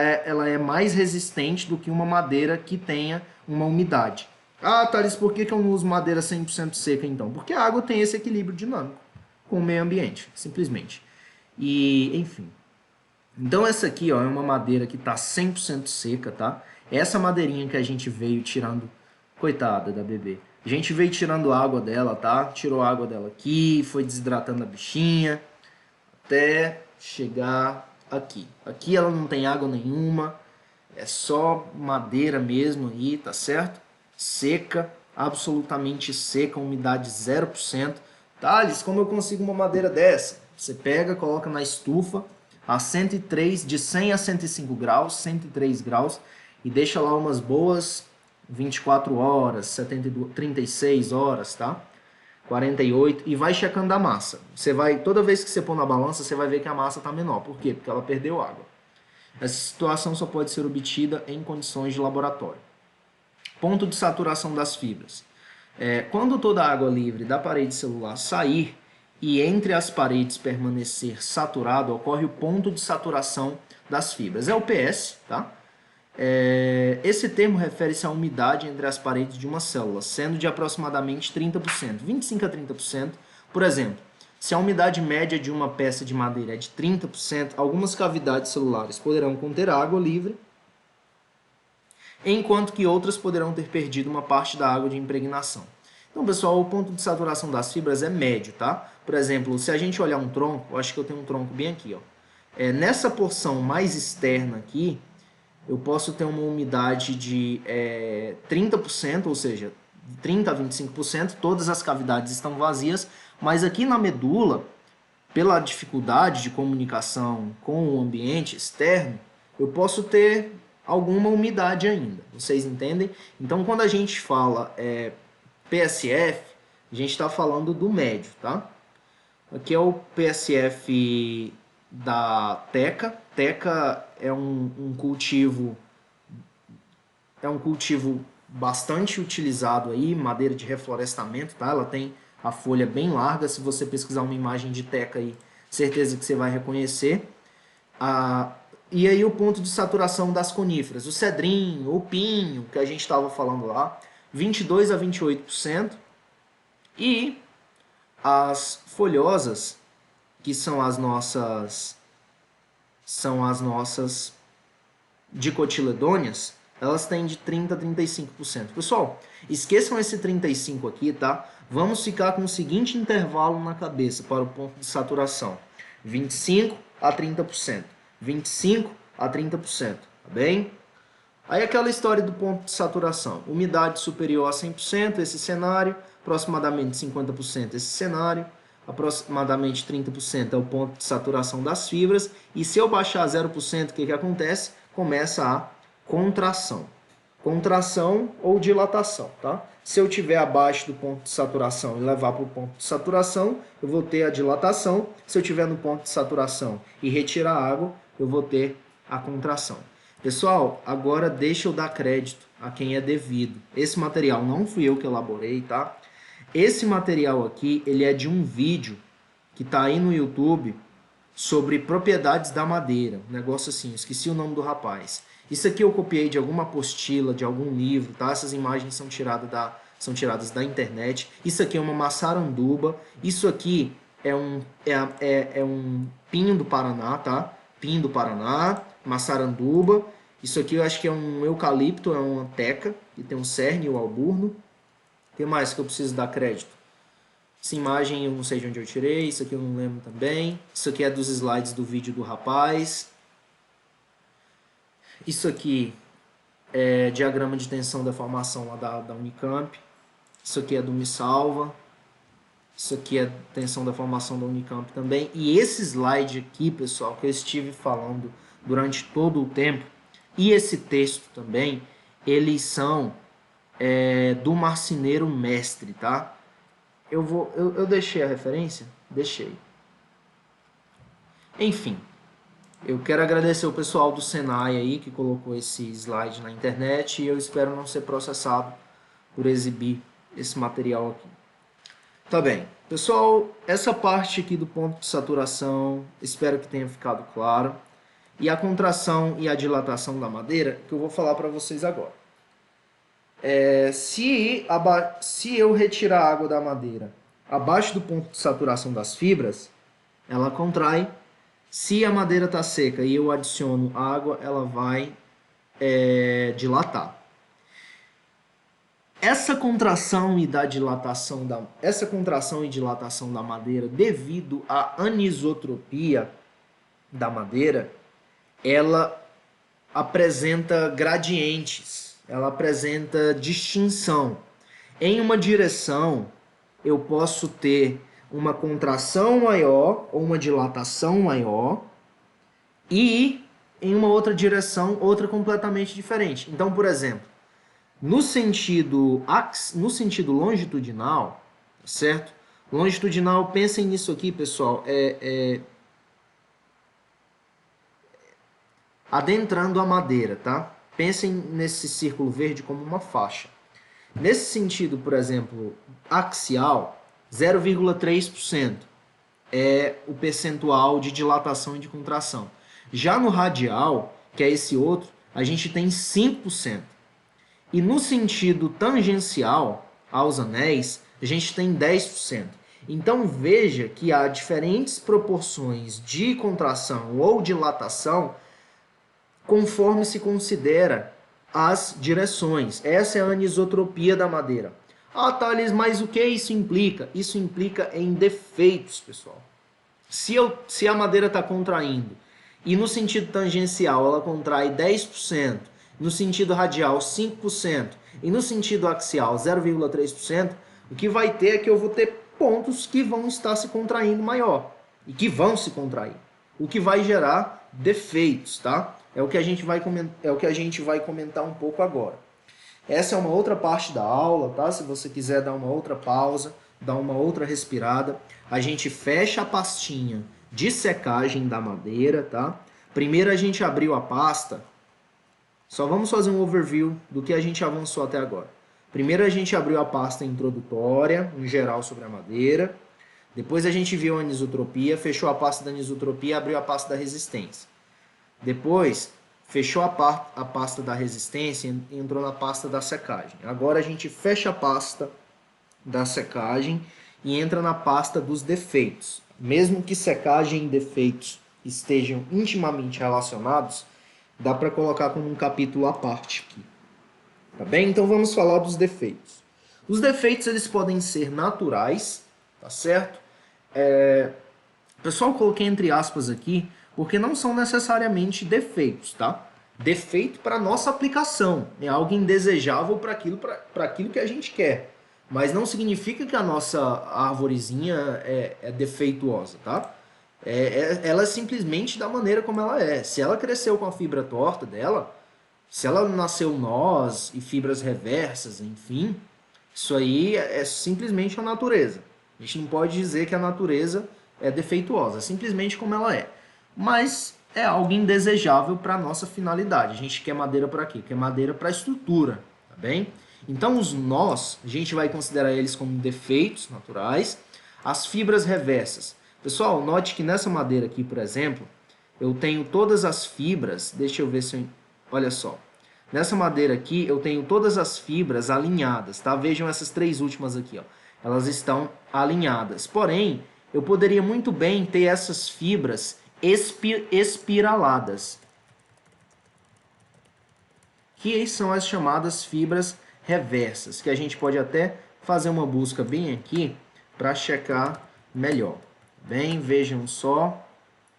é mais resistente do que uma madeira que tenha uma umidade. Ah, Thales, por que eu não uso madeira 100% seca então? Porque a água tem esse equilíbrio dinâmico com o meio ambiente, simplesmente. E, enfim. Então essa aqui, ó, é uma madeira que está 100% seca, tá? Essa madeirinha que a gente veio tirando, coitada da bebê. A gente veio tirando água dela, tá? Tirou a água dela aqui, foi desidratando a bichinha, até chegar aqui. Aqui ela não tem água nenhuma, é só madeira mesmo aí, tá certo? Seca, absolutamente seca, umidade 0%. Thales, como eu consigo uma madeira dessa? Você pega, coloca na estufa a 103, de 100 a 105 graus, 103 graus, e deixa lá umas boas 24 horas, 72, 36 horas, tá? 48 e vai checando a massa. Você vai, toda vez que você pôr na balança, você vai ver que a massa está menor. Por quê? Porque ela perdeu água. Essa situação só pode ser obtida em condições de laboratório. Ponto de saturação das fibras. Quando toda a água livre da parede celular sair e entre as paredes permanecer saturado, ocorre o ponto de saturação das fibras. É o PS, tá? Esse termo refere-se à umidade entre as paredes de uma célula, sendo de aproximadamente 30%, 25 a 30%. Por exemplo, se a umidade média de uma peça de madeira é de 30%, algumas cavidades celulares poderão conter água livre, enquanto que outras poderão ter perdido uma parte da água de impregnação. Então, pessoal, o ponto de saturação das fibras é médio, tá? Por exemplo, se a gente olhar um tronco, eu acho que eu tenho um tronco bem aqui, ó. Nessa porção mais externa aqui, eu posso ter uma umidade de 30%, ou seja, de 30% a 25%, todas as cavidades estão vazias, mas aqui na medula, pela dificuldade de comunicação com o ambiente externo, eu posso ter alguma umidade ainda, vocês entendem? Então, quando a gente fala PSF, a gente está falando do médio, tá? Aqui é o PSF da teca. Teca é um cultivo bastante utilizado aí, madeira de reflorestamento, tá? Ela tem a folha bem larga. Se você pesquisar uma imagem de teca aí, certeza que você vai reconhecer. E aí o ponto de saturação das coníferas, o cedrinho, o pinho, que a gente estava falando lá, 22 a 28%. E as folhosas, que são as nossas dicotiledôneas, elas têm de 30 a 35%. Pessoal, esqueçam esse 35 aqui, tá? Vamos ficar com o seguinte intervalo na cabeça para o ponto de saturação: 25 a 30%. 25 a 30%, tá bem? Aí aquela história do ponto de saturação: umidade superior a 100%, esse cenário, aproximadamente 50% esse cenário, aproximadamente 30% é o ponto de saturação das fibras, e se eu baixar a 0%, o que acontece? Começa a contração. Contração ou dilatação, tá? Se eu tiver abaixo do ponto de saturação e levar para o ponto de saturação, eu vou ter a dilatação. Se eu tiver no ponto de saturação e retirar a água, eu vou ter a contração. Pessoal, agora deixa eu dar crédito a quem é devido. Esse material não fui eu que elaborei, tá? Esse material aqui, ele é de um vídeo que tá aí no YouTube sobre propriedades da madeira. Um negócio assim, esqueci o nome do rapaz. Isso aqui eu copiei de alguma apostila, de algum livro, tá? Essas imagens são tiradas da internet. Isso aqui é uma maçaranduba. Isso aqui é um pinho do Paraná, tá? Pinho do Paraná, maçaranduba. Isso aqui eu acho que é um eucalipto, é uma teca, que tem um cerne e o alburno. O que mais que eu preciso dar crédito? Essa imagem eu não sei de onde eu tirei, isso aqui eu não lembro também. Isso aqui é dos slides do vídeo do rapaz. Isso aqui é diagrama de tensão da formação lá da Unicamp. Isso aqui é do Me Salva. Isso aqui é tensão da formação da Unicamp também. E esse slide aqui, pessoal, que eu estive falando durante todo o tempo, e esse texto também, eles são do marceneiro mestre, tá? Eu deixei a referência? Deixei. Enfim, Eu quero agradecer o pessoal do Senai aí que colocou esse slide na internet e eu espero não ser processado por exibir esse material aqui. Tá bem. Pessoal, essa parte aqui do ponto de saturação, espero que tenha ficado claro. E a contração e a dilatação da madeira, que eu vou falar para vocês agora. Se eu retirar a água da madeira abaixo do ponto de saturação das fibras, ela contrai. Se a madeira está seca e eu adiciono água, ela vai dilatar. Essa contração e dilatação da madeira, devido à anisotropia da madeira, ela apresenta gradientes, ela apresenta distinção. Em uma direção, eu posso ter uma contração maior ou uma dilatação maior e em uma outra direção, outra completamente diferente. Então, por exemplo, no sentido longitudinal, certo? Longitudinal, pensem nisso aqui, pessoal, adentrando a madeira, tá? Pensem nesse círculo verde como uma faixa. Nesse sentido, por exemplo, axial, 0,3% é o percentual de dilatação e de contração. Já no radial, que é esse outro, a gente tem 5%. E no sentido tangencial aos anéis, a gente tem 10%. Então veja que há diferentes proporções de contração ou dilatação conforme se considera as direções. Essa é a anisotropia da madeira. Ah, Thales, mas o que isso implica? Isso implica em defeitos, pessoal. Se a madeira está contraindo e no sentido tangencial ela contrai 10%, no sentido radial 5% e no sentido axial 0,3%, o que vai ter é que eu vou ter pontos que vão estar se contraindo maior e que vão se contrair, o que vai gerar defeitos, tá? É o que a gente vai comentar um pouco agora. Essa é uma outra parte da aula, tá? Se você quiser dar uma outra pausa, dar uma outra respirada, a gente fecha a pastinha de secagem da madeira, tá? Primeiro a gente abriu a pasta. Só vamos fazer um overview do que a gente avançou até agora. Primeiro a gente abriu a pasta introdutória, em geral sobre a madeira. Depois a gente viu a anisotropia, fechou a pasta da anisotropia e abriu a pasta da resistência. Depois, fechou a pasta da resistência e entrou na pasta da secagem. Agora a gente fecha a pasta da secagem e entra na pasta dos defeitos. Mesmo que secagem e defeitos estejam intimamente relacionados, dá para colocar como um capítulo à parte aqui. Tá bem? Então vamos falar dos defeitos. Os defeitos eles podem ser naturais, tá certo? Pessoal, coloquei entre aspas aqui, porque não são necessariamente defeitos, tá? Defeito para nossa aplicação, é algo indesejável para aquilo que a gente quer, mas não significa que a nossa arvorezinha é defeituosa, tá? Ela é simplesmente da maneira como ela é. Se ela cresceu com a fibra torta dela, se ela nasceu nós e fibras reversas, enfim, isso aí é simplesmente a natureza. A gente não pode dizer que a natureza é defeituosa, é simplesmente como ela é. Mas é algo indesejável para a nossa finalidade. A gente quer madeira para quê? Quer madeira para estrutura, tá bem? Então os nós, a gente vai considerar eles como defeitos naturais. As fibras reversas. Pessoal, note que nessa madeira aqui, por exemplo, eu tenho todas as fibras, deixa eu ver se eu... Olha só, nessa madeira aqui eu tenho todas as fibras alinhadas, tá? Vejam essas três últimas aqui, ó. Elas estão alinhadas. Porém, eu poderia muito bem ter essas fibras espiraladas, que são as chamadas fibras reversas, que a gente pode até fazer uma busca bem aqui para checar melhor. Bem, vejam só,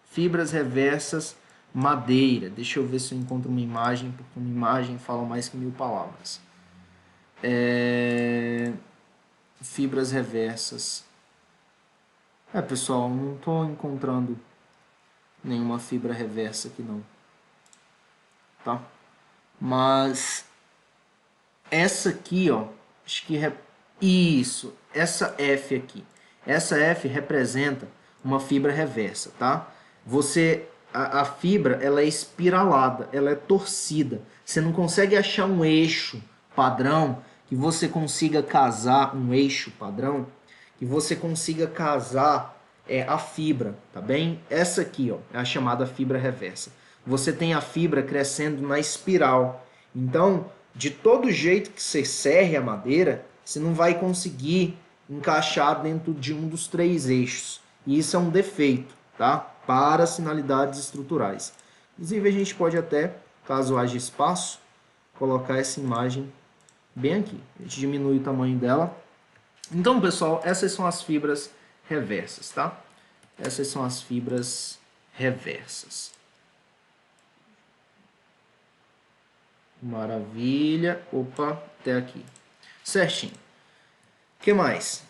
fibras reversas, madeira. Deixa eu ver se eu encontro uma imagem, porque uma imagem fala mais que 1000 palavras. Fibras reversas. Pessoal, não estou encontrando nenhuma fibra reversa aqui não, tá? Mas essa aqui, ó, acho que isso, essa F aqui, essa F representa uma fibra reversa, tá? a fibra ela é espiralada, ela é torcida. Você não consegue achar um eixo padrão que você consiga casar, um eixo padrão, que você consiga casar a fibra, tá bem? Essa aqui, ó, é a chamada fibra reversa. Você tem a fibra crescendo na espiral. Então, de todo jeito que você serre a madeira, você não vai conseguir encaixar dentro de um dos 3 eixos. E isso é um defeito, tá? Para finalidades estruturais. Inclusive, a gente pode até, caso haja espaço, colocar essa imagem bem aqui. A gente diminui o tamanho dela. Então, pessoal, essas são as fibras reversas, tá? Essas são as fibras reversas. Maravilha. Opa, até aqui. Certinho. O que mais?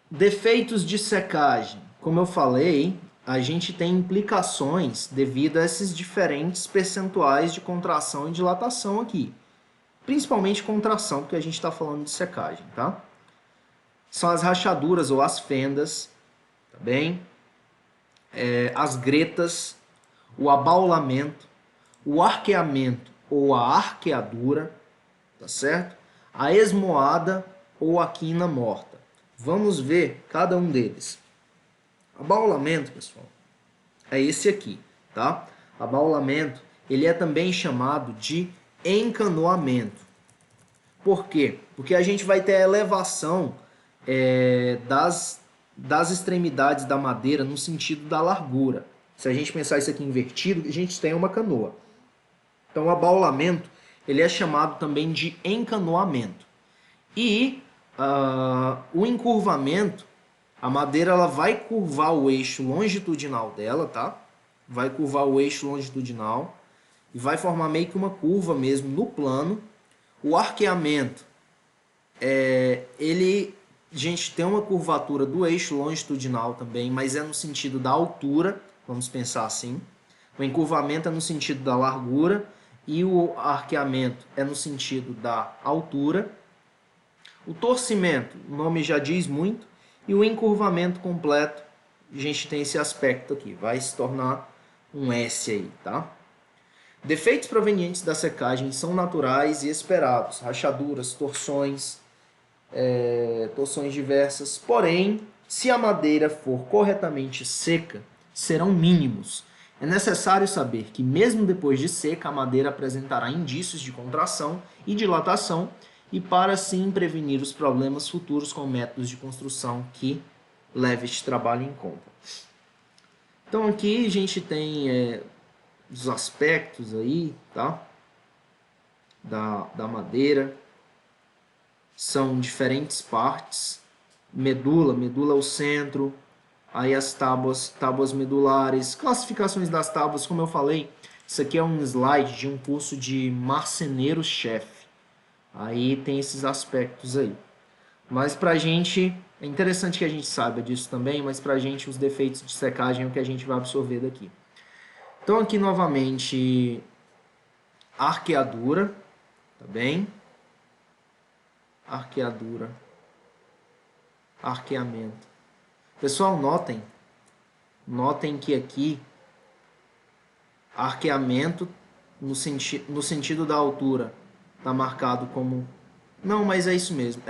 Defeitos de secagem. Como eu falei, a gente tem implicações devido a esses diferentes percentuais de contração e dilatação aqui. Principalmente contração, porque a gente está falando de secagem, tá? São as rachaduras ou as fendas, tá bem? As gretas, o abaulamento, o arqueamento ou a arqueadura, tá certo? A esmoada ou a quina morta. Vamos ver cada um deles. Abaulamento, pessoal, é esse aqui, tá? Abaulamento, ele é também chamado de encanoamento. Por quê? Porque a gente vai ter a elevação das extremidades da madeira no sentido da largura. Se a gente pensar isso aqui invertido, a gente tem uma canoa. Então, o abaulamento, ele é chamado também de encanoamento. E o encurvamento, a madeira ela vai curvar o eixo longitudinal dela, tá? Vai curvar o eixo longitudinal e vai formar meio que uma curva mesmo no plano. O arqueamento, a gente tem uma curvatura do eixo longitudinal também, mas é no sentido da altura, vamos pensar assim. O encurvamento é no sentido da largura e o arqueamento é no sentido da altura. O torcimento, o nome já diz muito, e o encurvamento completo, a gente tem esse aspecto aqui, vai se tornar um S aí, tá? Defeitos provenientes da secagem são naturais e esperados, rachaduras, torções diversas, porém, se a madeira for corretamente seca, serão mínimos. É necessário saber que mesmo depois de seca, a madeira apresentará indícios de contração e dilatação, e para assim prevenir os problemas futuros com métodos de construção que leve este trabalho em conta. Então aqui a gente tem os aspectos aí, tá? Da madeira. São diferentes partes. Medula é o centro. Aí as tábuas medulares. Classificações das tábuas, como eu falei, isso aqui é um slide de um curso de marceneiro-chefe. Aí tem esses aspectos aí. Mas pra gente, é interessante que a gente saiba disso também, mas pra gente os defeitos de secagem é o que a gente vai absorver daqui. Então aqui novamente, arqueadura, tá bem? Arqueadura, arqueamento. Pessoal, notem que aqui, arqueamento no sentido da altura está marcado como... Não, mas é isso mesmo,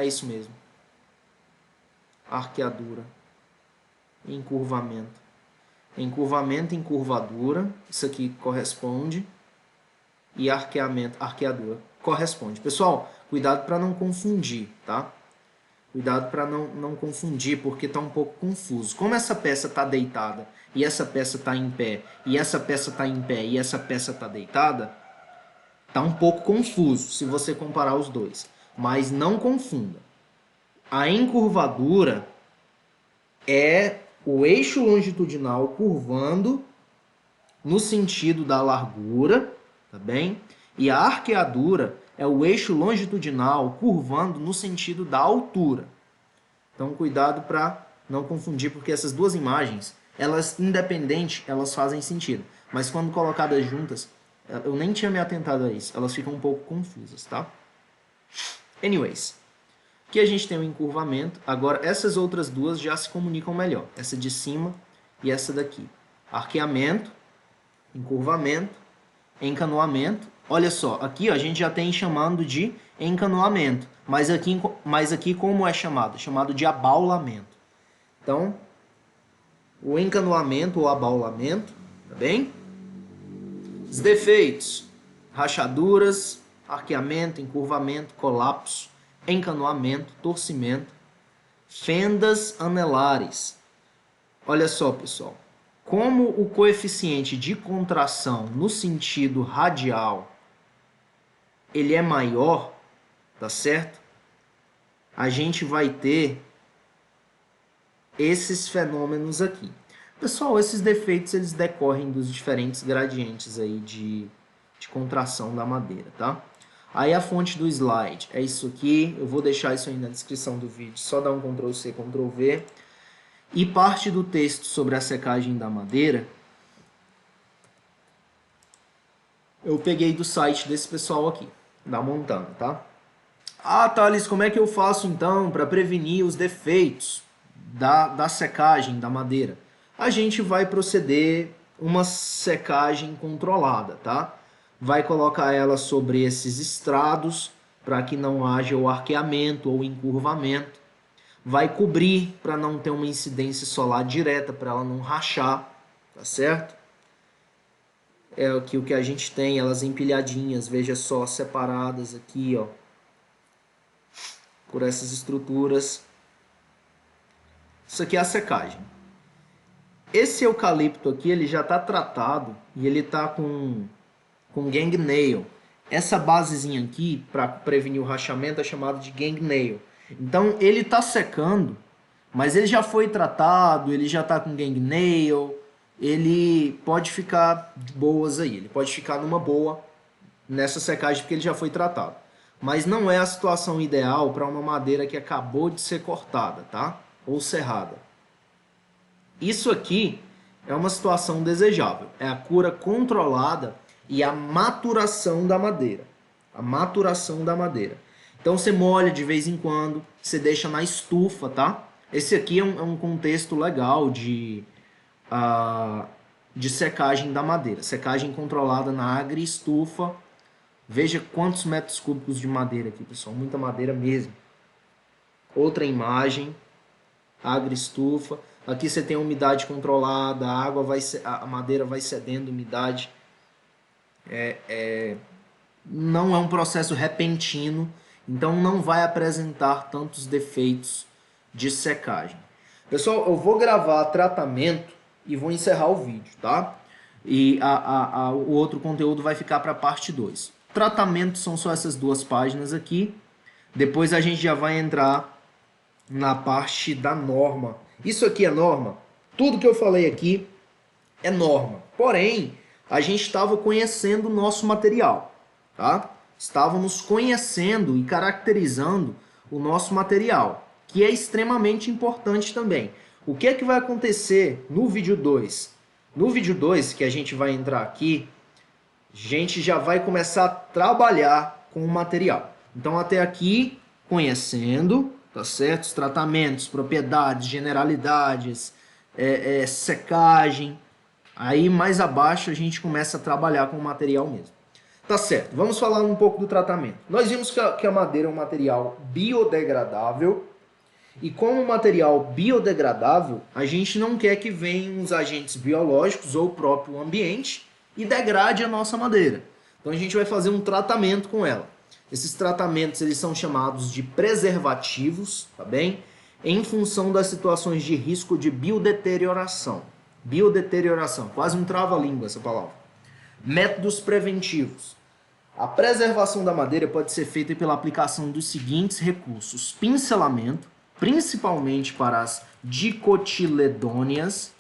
Arqueadura, encurvamento. Encurvamento, encurvadura, isso aqui corresponde. E arqueamento, arqueadura, corresponde. Pessoal, cuidado para não confundir, tá? Cuidado para não confundir, porque está um pouco confuso. Como essa peça está deitada, e essa peça está em pé, e essa peça está em pé, e essa peça está deitada, está um pouco confuso se você comparar os dois. Mas não confunda. A encurvadura é o eixo longitudinal curvando no sentido da largura, tá bem? E a arqueadura é o eixo longitudinal curvando no sentido da altura. Então, cuidado para não confundir, porque essas duas imagens, elas independentes, elas fazem sentido. Mas quando colocadas juntas, eu nem tinha me atentado a isso. Elas ficam um pouco confusas, tá? Anyways, aqui a gente tem o encurvamento. Agora, essas outras duas já se comunicam melhor. Essa de cima e essa daqui. arqueamento, encurvamento, encanoamento. Olha só, aqui ó, a gente já tem chamando de encanoamento, mas aqui como é chamado? Chamado de abaulamento. Então, o encanoamento ou abaulamento, tá bem? Os defeitos: rachaduras, arqueamento, encurvamento, colapso, encanoamento, torcimento, fendas anelares. Olha só, pessoal, como o coeficiente de contração no sentido radial ele é maior, tá certo? A gente vai ter esses fenômenos aqui. Pessoal, esses defeitos eles decorrem dos diferentes gradientes aí de contração da madeira, tá? Aí a fonte do slide é isso aqui, eu vou deixar isso aí na descrição do vídeo, só dar um Ctrl+C, Ctrl+V. E parte do texto sobre a secagem da madeira eu peguei do site desse pessoal aqui, da Montana, tá? Ah, Thales, como é que eu faço então para prevenir os defeitos da secagem da madeira? A gente vai proceder uma secagem controlada, tá? Vai colocar ela sobre esses estrados para que não haja o arqueamento ou encurvamento. Vai cobrir para não ter uma incidência solar direta, para ela não rachar, tá certo? É aqui o que a gente tem, elas empilhadinhas, veja só, separadas aqui, ó, por essas estruturas. Isso aqui é a secagem. Esse eucalipto aqui, ele já está tratado e ele está com gang nail. Essa basezinha aqui, para prevenir o rachamento, é chamada de gang nail. Então, ele está secando, mas ele já foi tratado, ele já está com gang nail, ele pode ficar de boas aí, ele pode ficar numa boa nessa secagem porque ele já foi tratado. Mas não é a situação ideal para uma madeira que acabou de ser cortada, tá? Ou serrada. Isso aqui é uma situação desejável, é a cura controlada e a maturação da madeira. A maturação da madeira. Então você molha de vez em quando, você deixa na estufa, tá? Esse aqui é um contexto legal de secagem da madeira. Secagem controlada na agri-estufa. Veja quantos metros cúbicos de madeira aqui, pessoal. Muita madeira mesmo. Outra imagem. Agri-estufa. Aqui você tem a umidade controlada, a madeira vai cedendo umidade. Não é um processo repentino, então não vai apresentar tantos defeitos de secagem. Pessoal, eu vou gravar tratamento e vou encerrar o vídeo, tá? E o outro conteúdo vai ficar para a parte 2. Tratamento são só essas duas páginas aqui. Depois a gente já vai entrar na parte da norma. Isso aqui é norma? Tudo que eu falei aqui é norma. Porém, a gente estava conhecendo o nosso material, tá? Estávamos conhecendo e caracterizando o nosso material, que é extremamente importante também. O que é que vai acontecer no vídeo 2? No vídeo 2, que a gente vai entrar aqui, a gente já vai começar a trabalhar com o material. Então, até aqui, conhecendo, tá certo? Os tratamentos, propriedades, generalidades, secagem. Aí, mais abaixo, a gente começa a trabalhar com o material mesmo. Tá certo, vamos falar um pouco do tratamento. Nós vimos que a madeira é um material biodegradável. E como material biodegradável, a gente não quer que venham os agentes biológicos ou o próprio ambiente e degrade a nossa madeira. Então a gente vai fazer um tratamento com ela. Esses tratamentos eles são chamados de preservativos, tá bem? Em função das situações de risco de biodeterioração. Biodeterioração, quase um trava-língua essa palavra. Métodos preventivos. A preservação da madeira pode ser feita pela aplicação dos seguintes recursos: pincelamento, principalmente para as dicotiledôneas,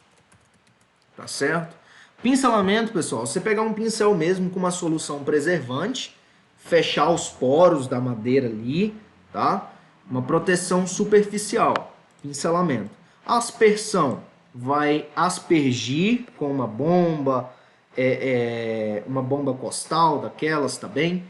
tá certo? Pincelamento, pessoal, você pegar um pincel mesmo com uma solução preservante, fechar os poros da madeira ali, tá? Uma proteção superficial, pincelamento. Aspersão, vai aspergir com uma bomba costal daquelas, tá bem?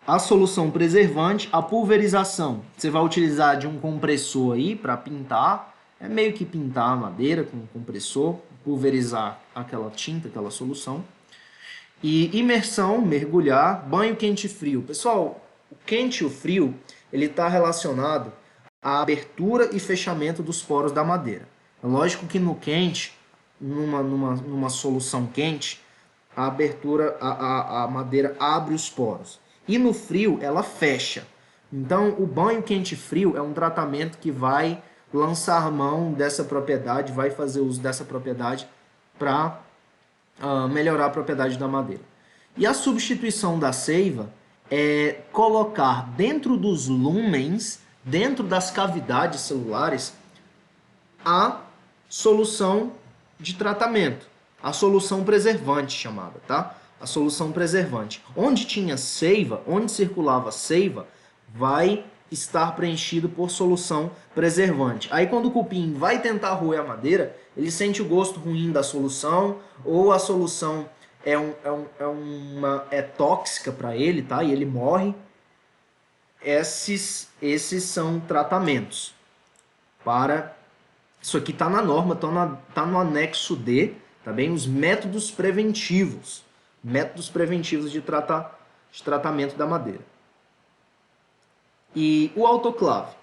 A solução preservante, a pulverização, você vai utilizar de um compressor aí para pintar, é meio que pintar a madeira com um compressor, pulverizar aquela tinta, aquela solução. E imersão, mergulhar, banho quente e frio. Pessoal, o quente e o frio, ele está relacionado à abertura e fechamento dos poros da madeira. É lógico que no quente, numa solução quente, a abertura, a madeira abre os poros. E no frio, ela fecha. Então, o banho quente e frio é um tratamento que vai lançar mão dessa propriedade, vai fazer uso dessa propriedade para melhorar a propriedade da madeira. E a substituição da seiva é colocar dentro dos lúmens, dentro das cavidades celulares, a solução de tratamento, a solução preservante chamada, tá? A solução preservante. Onde tinha seiva, onde circulava seiva, vai estar preenchido por solução preservante. Aí quando o cupim vai tentar roer a madeira, ele sente o gosto ruim da solução, ou a solução é tóxica para ele, tá? E ele morre. Esses são tratamentos para... Isso aqui está na norma, tá no anexo D, tá bem? Os métodos preventivos. Métodos preventivos de tratamento da madeira. E o autoclave.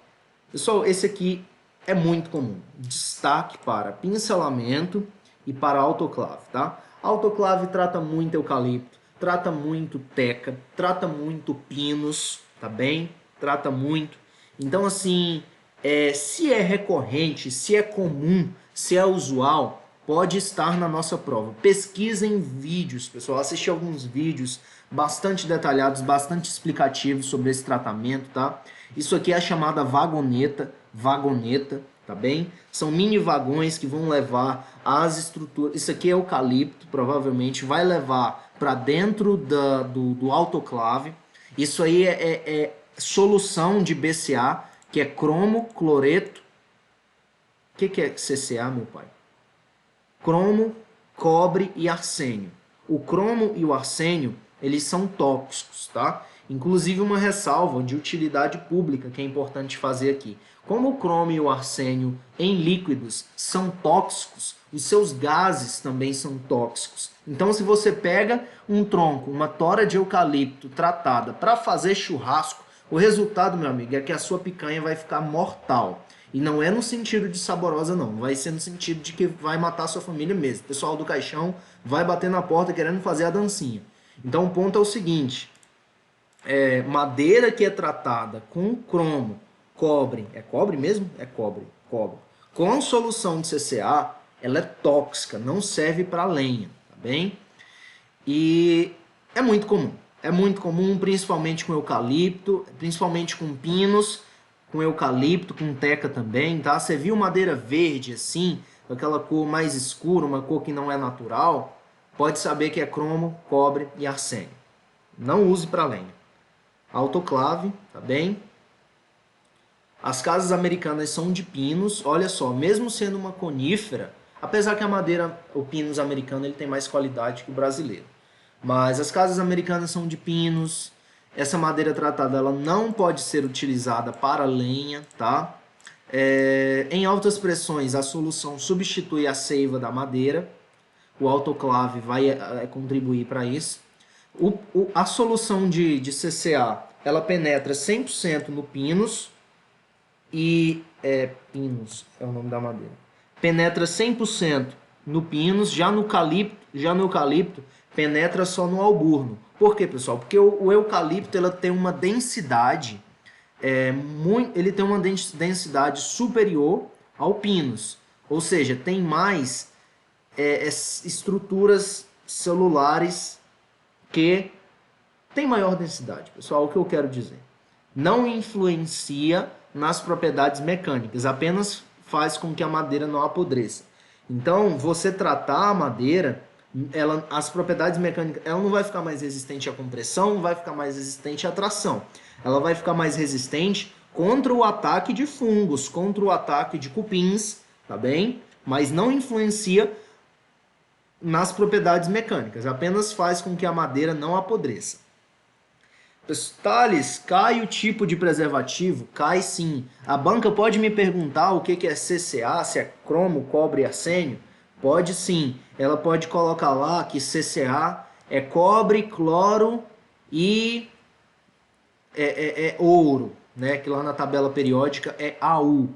Pessoal, esse aqui é muito comum. Destaque para pincelamento e para autoclave, tá? Autoclave trata muito eucalipto, trata muito teca, trata muito pinos, tá bem? Trata muito. Então, assim, se é recorrente, se é comum, se é usual, pode estar na nossa prova. Pesquisem vídeos, pessoal. Assisti alguns vídeos bastante detalhados, bastante explicativos sobre esse tratamento, tá? Isso aqui é a chamada vagoneta, tá bem? São mini vagões que vão levar as estruturas. Isso aqui é eucalipto, provavelmente vai levar para dentro do autoclave. Isso aí é solução de BCA, que é cromo, cloreto. O que é CCA, meu pai? Cromo, cobre e arsênio. O cromo e o arsênio, eles são tóxicos, tá? Inclusive uma ressalva de utilidade pública que é importante fazer aqui. Como o cromo e o arsênio em líquidos são tóxicos, os seus gases também são tóxicos. Então, se você pega um tronco, uma tora de eucalipto tratada para fazer churrasco, o resultado, meu amigo, é que a sua picanha vai ficar mortal. E não é no sentido de saborosa, não. Vai ser no sentido de que vai matar a sua família mesmo. O pessoal do caixão vai bater na porta querendo fazer a dancinha. Então, o ponto é o seguinte. Madeira que é tratada com cromo, cobre... É cobre mesmo? É cobre. Com solução de CCA, ela é tóxica. Não serve para lenha, tá bem? E é muito comum. É muito comum, principalmente com eucalipto, principalmente com pinos, com eucalipto, com teca também, tá? Você viu madeira verde assim, com aquela cor mais escura, uma cor que não é natural, pode saber que é cromo, cobre e arsênio. Não use para lenha. Autoclave, tá bem? As casas americanas são de pinos, olha só, mesmo sendo uma conífera, apesar que a madeira, o pinus americano, ele tem mais qualidade que o brasileiro. Mas as casas americanas são de pinos. Essa madeira tratada ela não pode ser utilizada para lenha, tá? Em altas pressões, a solução substitui a seiva da madeira. O autoclave vai contribuir para isso. A solução de CCA, ela penetra 100% no pinus. Pinus é o nome da madeira. Penetra 100% no pinus, já no eucalipto, penetra só no alburno. Por quê, pessoal? Porque o eucalipto ela tem uma densidade superior ao pinus. Ou seja, tem mais estruturas celulares que tem maior densidade. Pessoal, o que eu quero dizer? Não influencia nas propriedades mecânicas, apenas faz com que a madeira não apodreça. Então, você tratar a madeira... as propriedades mecânicas, ela não vai ficar mais resistente à compressão, não vai ficar mais resistente à tração. Ela vai ficar mais resistente contra o ataque de fungos, contra o ataque de cupins, tá bem? Mas não influencia nas propriedades mecânicas, apenas faz com que a madeira não apodreça. Thales, cai o tipo de preservativo? Cai sim. A banca pode me perguntar o que é CCA, se é cromo, cobre e arsênio? Pode sim. Ela pode colocar lá que CCA é cobre, cloro e ouro, né? Que lá na tabela periódica é AU,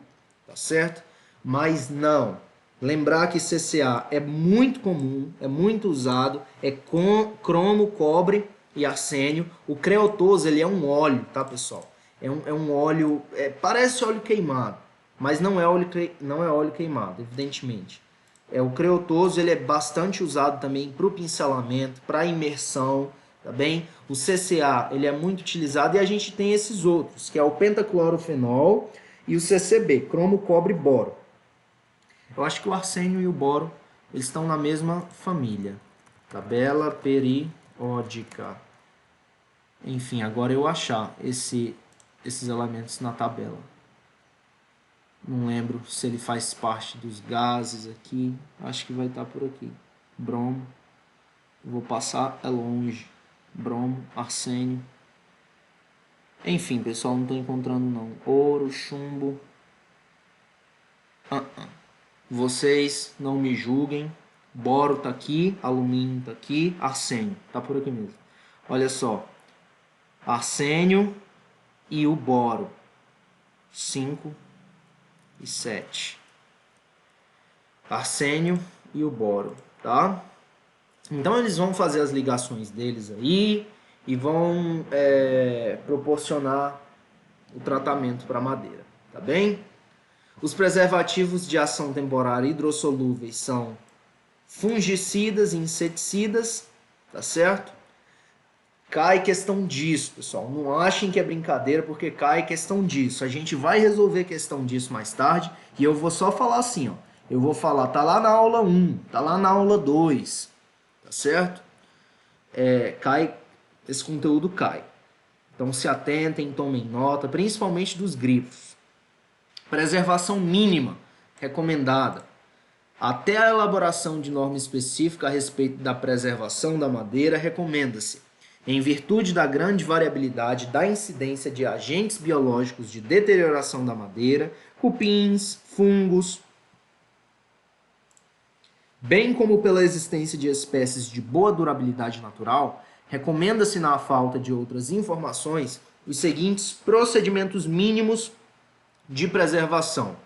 tá certo? Mas não. Lembrar que CCA é muito comum, é muito usado, é com cromo, cobre e arsênio. O creotoso, ele é um óleo, tá, pessoal? É um óleo, parece óleo queimado, mas não é óleo queimado, evidentemente. O creotoso, ele é bastante usado também para o pincelamento, para imersão, tá bem? O CCA, ele é muito utilizado e a gente tem esses outros, que é o pentaclorofenol e o CCB, cromo, cobre e boro. Eu acho que o arsênio e o boro, eles estão na mesma família. Tabela periódica. Enfim, agora eu achar esses elementos na tabela. Não lembro se ele faz parte dos gases aqui. Acho que vai estar por aqui. Bromo. Vou passar longe. Bromo, arsênio. Enfim, pessoal, não estou encontrando não. Ouro, chumbo. Vocês não me julguem. Boro tá aqui, alumínio tá aqui, arsênio tá por aqui mesmo. Olha só, arsênio e o boro, 5 e 7. Arsênio e o boro, tá? Então eles vão fazer as ligações deles aí e vão proporcionar o tratamento para madeira, tá bem? Os preservativos de ação temporária hidrossolúveis são fungicidas e inseticidas, tá certo? Cai questão disso, pessoal. Não achem que é brincadeira, porque cai questão disso. A gente vai resolver questão disso mais tarde e eu vou só falar assim, ó. Eu vou falar, tá lá na aula 1, tá lá na aula 2, tá certo? Cai, esse conteúdo cai. Então se atentem, tomem nota, principalmente dos grifos. Preservação mínima recomendada. Até a elaboração de norma específica a respeito da preservação da madeira, recomenda-se, em virtude da grande variabilidade da incidência de agentes biológicos de deterioração da madeira, cupins, fungos, bem como pela existência de espécies de boa durabilidade natural, recomenda-se, na falta de outras informações, os seguintes procedimentos mínimos de preservação.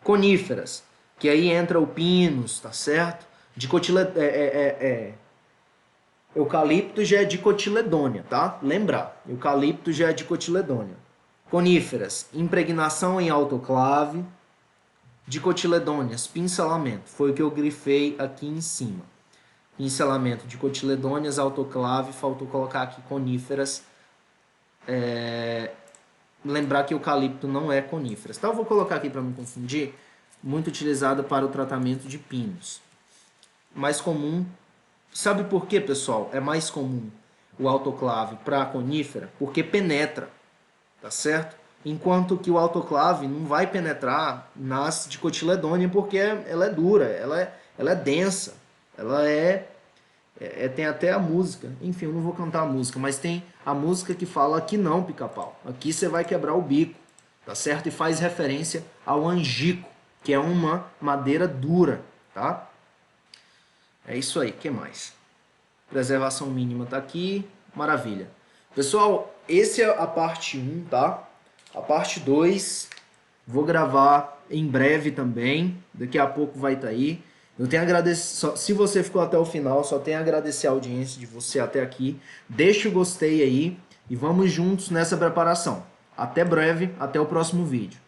Coníferas, que aí entra o pinus, tá certo? Eucalipto já é dicotiledônia, tá? Lembrar, eucalipto já é dicotiledônia. Coníferas, impregnação em autoclave. Dicotiledôneas, pincelamento, foi o que eu grifei aqui em cima. Pincelamento, dicotiledôneas, autoclave, faltou colocar aqui coníferas. Lembrar que eucalipto não é coníferas. Então eu vou colocar aqui para não confundir, muito utilizada para o tratamento de pinos. Mais comum, sabe por quê, pessoal? É mais comum o autoclave para a conífera, porque penetra, tá certo? Enquanto que o autoclave não vai penetrar nas dicotiledôneas porque ela é dura, ela é densa, tem até a música, enfim, eu não vou cantar a música, mas tem a música que fala aqui não, pica-pau, aqui você vai quebrar o bico, tá certo? E faz referência ao angico, que é uma madeira dura, tá? É isso aí, o que mais? Preservação mínima tá aqui, maravilha. Pessoal, esse é a parte 1, tá? A parte 2 vou gravar em breve também, daqui a pouco vai estar aí. Eu tenho a agradecer, se você ficou até o final, só tenho a agradecer a audiência de você até aqui. Deixa o gostei aí e vamos juntos nessa preparação. Até breve, até o próximo vídeo.